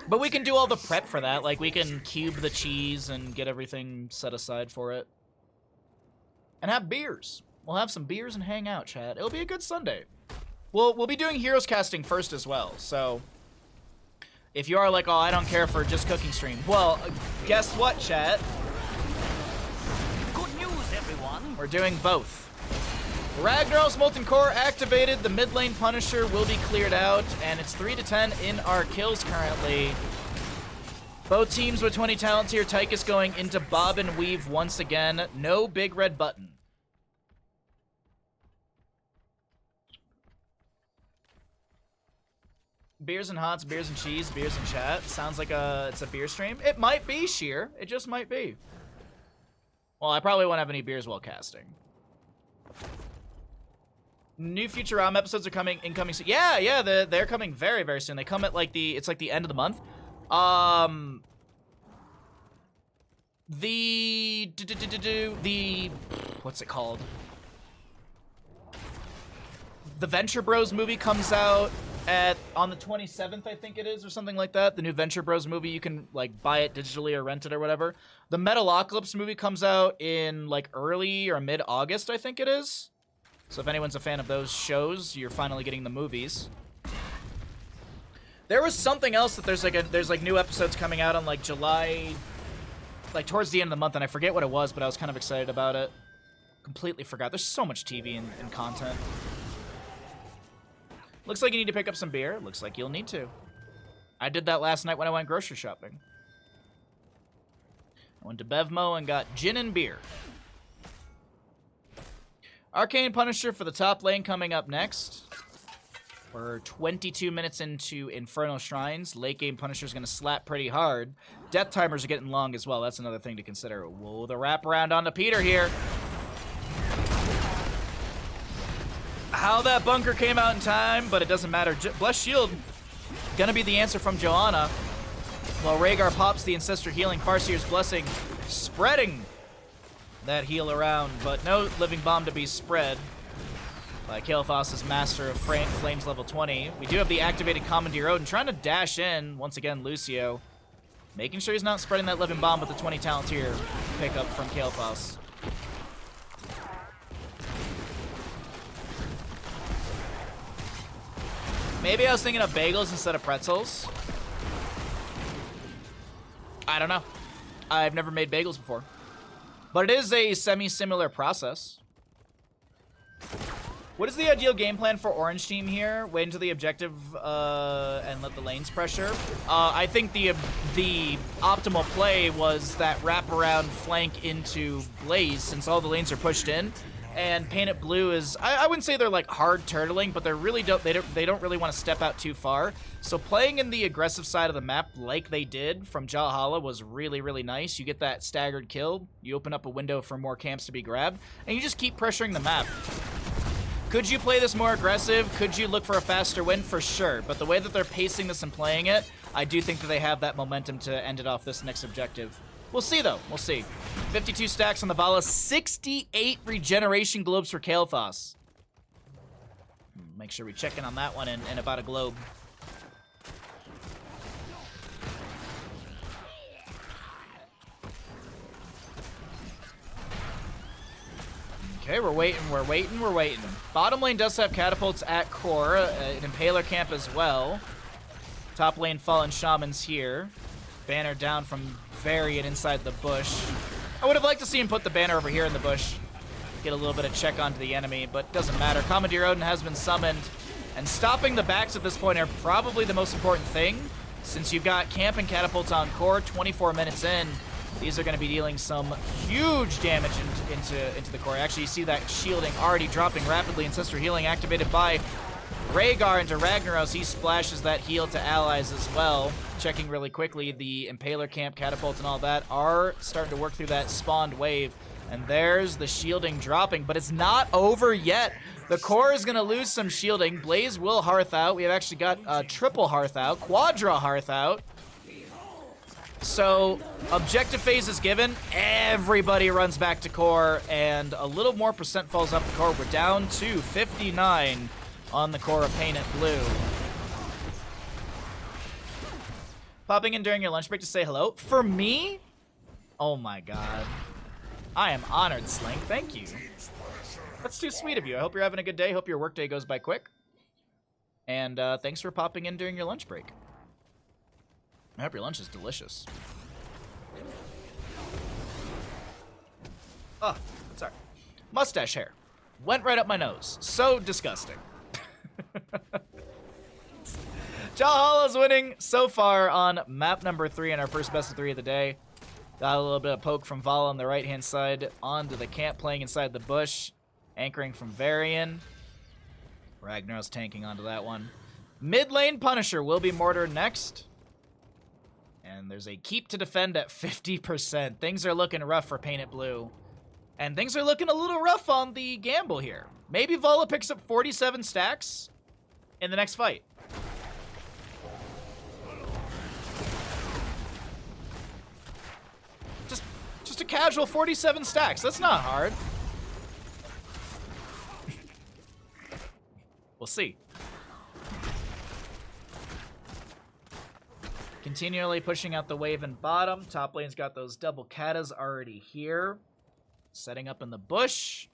But we can do all the prep for that. Like we can cube the cheese and get everything set aside for it. And have beers. We'll have some beers and hang out, chat. It'll be a good Sunday. We'll be doing Heroes casting first as well, so if you are like, oh, I don't care for just cooking stream, well, guess what, chat? Good news, everyone. We're doing both. Ragnarok's Molten Core activated. The mid lane Punisher will be cleared out, and it's 3 to 10 in our kills currently. Both teams with 20 talents here. Tychus going into Bob and Weave once again. No big red button. Beers and hots, beers and cheese, beers and chat. Sounds like it's a beer stream. It might be, Sheer. It just might be. Well, I probably won't have any beers while casting. New Futurama episodes are incoming soon. Yeah, they're coming very, very soon. They come at like it's like the end of the month. What's it called? The Venture Bros movie comes out on the 27th, I think it is, or something like that. The new Venture Bros movie, you can like buy it digitally or rent it or whatever. The Metalocalypse movie comes out in like early or mid-August, I think it is. So if anyone's a fan of those shows, you're finally getting the movies. There was something else that there's like new episodes coming out on like July, like towards the end of the month, and I forget what it was, but I was kind of excited about it. Completely forgot. There's so much TV and content. Looks like you need to pick up some beer. Looks like you'll need to. I did that last night when I went grocery shopping. I went to Bevmo and got gin and beer. Arcane Punisher for the top lane coming up next. We're 22 minutes into Infernal Shrines. Late game Punisher's going to slap pretty hard. Death timers are getting long as well. That's another thing to consider. Whoa, the wraparound onto Peter here. How that bunker came out in time, but it doesn't matter. Blessed Shield going to be the answer from Johanna. While Rhaegar pops the Ancestor Healing, Farseer's Blessing spreading that heal around, but no Living Bomb to be spread. by Kael'thas's Master of Flames level 20. We do have the activated Commandeer Odin trying to dash in. Once again, Lucio making sure he's not spreading that living bomb with the 20 talent tier pickup from Kael'thas. Maybe I was thinking of bagels instead of pretzels. I don't know. I've never made bagels before. But it is a semi-similar process. What is the ideal game plan for Orange Team here? Wait until the objective and let the lanes pressure. I think the optimal play was that wraparound flank into Blaze, since all the lanes are pushed in. And Painted Blue is, I wouldn't say they're like hard turtling, but they're really they don't really want to step out too far. So playing in the aggressive side of the map like they did from Jalhalla was really, really nice. You get that staggered kill, you open up a window for more camps to be grabbed, and you just keep pressuring the map. Could you play this more aggressive? Could you look for a faster win? For sure. But the way that they're pacing this and playing it, I do think that they have that momentum to end it off this next objective. We'll see, though. We'll see. 52 stacks on the Vala. 68 regeneration globes for Kael'thas. Make sure we check in on that one in about a globe. Okay, we're waiting. Bottom lane does have catapults at core, an Impaler camp as well. Top lane Fallen Shamans here. Banner down from Varian inside the bush. I would have liked to see him put the banner over here in the bush. Get a little bit of check onto the enemy, but doesn't matter. Commandeer Odin has been summoned, and stopping the backs at this point are probably the most important thing, since you've got camp and catapults on core 24 minutes in. These are going to be dealing some huge damage into the core. Actually, you see that shielding already dropping rapidly. Ancestor Healing activated by Rhaegar into Ragnaros. He splashes that heal to allies as well. Checking really quickly, the Impaler camp, catapults, and all that are starting to work through that spawned wave. And there's the shielding dropping, but it's not over yet. The core is going to lose some shielding. Blaze will hearth out. We have actually got triple hearth out, quadra hearth out. So, objective phase is given, everybody runs back to core, and a little more percent falls off the core. We're down to 59 on the core of Painted Blue. Popping in during your lunch break to say hello. For me? Oh my god. I am honored, Slink. Thank you. That's too sweet of you. I hope you're having a good day. Hope your workday goes by quick. And thanks for popping in during your lunch break. I hope your lunch is delicious. Oh, sorry. Mustache hair. Went right up my nose. So disgusting. Jalhalla's winning so far on map number 3 in our first best of 3 of the day. Got a little bit of poke from Vala on the right-hand side onto the camp, playing inside the bush. Anchoring from Varian. Ragnaros tanking onto that one. Mid lane Punisher will be Mortar next. And there's a keep to defend at 50%. Things are looking rough for Painted Blue. And things are looking a little rough on the gamble here. Maybe Vala picks up 47 stacks in the next fight. Just a casual 47 stacks. That's not hard. We'll see. Continually pushing out the wave in bottom. Top lane's got those double katas already here. Setting up in the bush.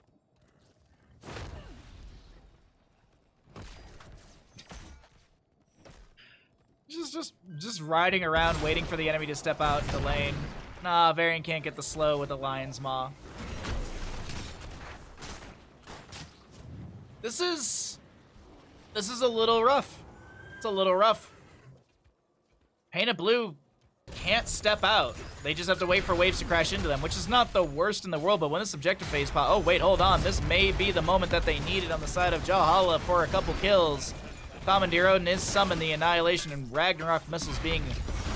Just riding around, waiting for the enemy to step out in the lane. Nah, Varian can't get the slow with the Lion's Maw. This is a little rough. It's a little rough. Painted Blue can't step out. They just have to wait for waves to crash into them, which is not the worst in the world, but when this objective phase pop... Oh, wait, hold on. This may be the moment that they needed on the side of Jalhalla for a couple kills. Commandeer Odin is summoned, the Annihilation and Ragnarok missiles being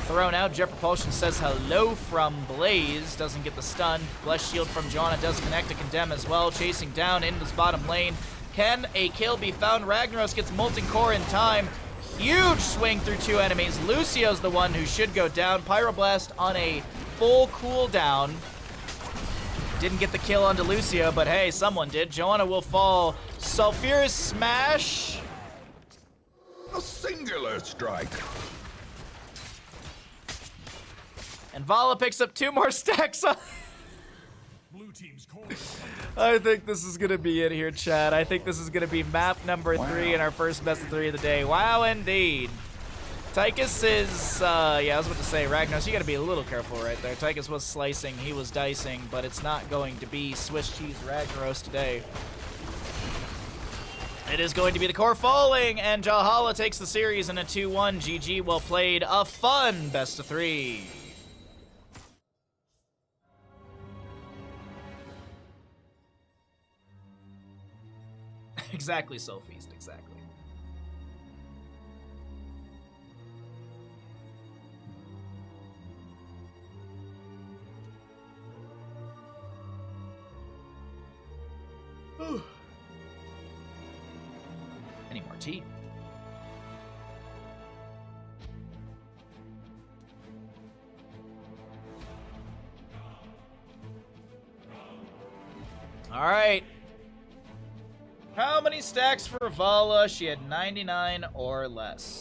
thrown out. Jet Propulsion says hello from Blaze. Doesn't get the stun. Blessed Shield from Joanna does connect to Condemn as well. Chasing down into this bottom lane. Can a kill be found? Ragnaros gets Molten Core in time. Huge swing through 2 enemies. Lucio's the one who should go down. Pyroblast on a full cooldown. Didn't get the kill onto Lucio, but hey, someone did. Joanna will fall. Sulfurous Smash. A singular strike. And Vala picks up 2 more stacks on. Blue team's core. I think this is gonna be it here, Chad. I think this is gonna be map number 3 in our first best of 3 of the day. Wow, indeed. Tychus is, yeah, I was about to say, Ragnaros, you gotta be a little careful right there. Tychus was slicing, he was dicing, but it's not going to be Swiss cheese Ragnaros today. It is going to be the core falling, and Jalhalla takes the series in a 2-1. GG, well played. A fun best of 3. Exactly, Soul Feast, exactly. Any more tea? All right. How many stacks for Vala? She had 99 or less.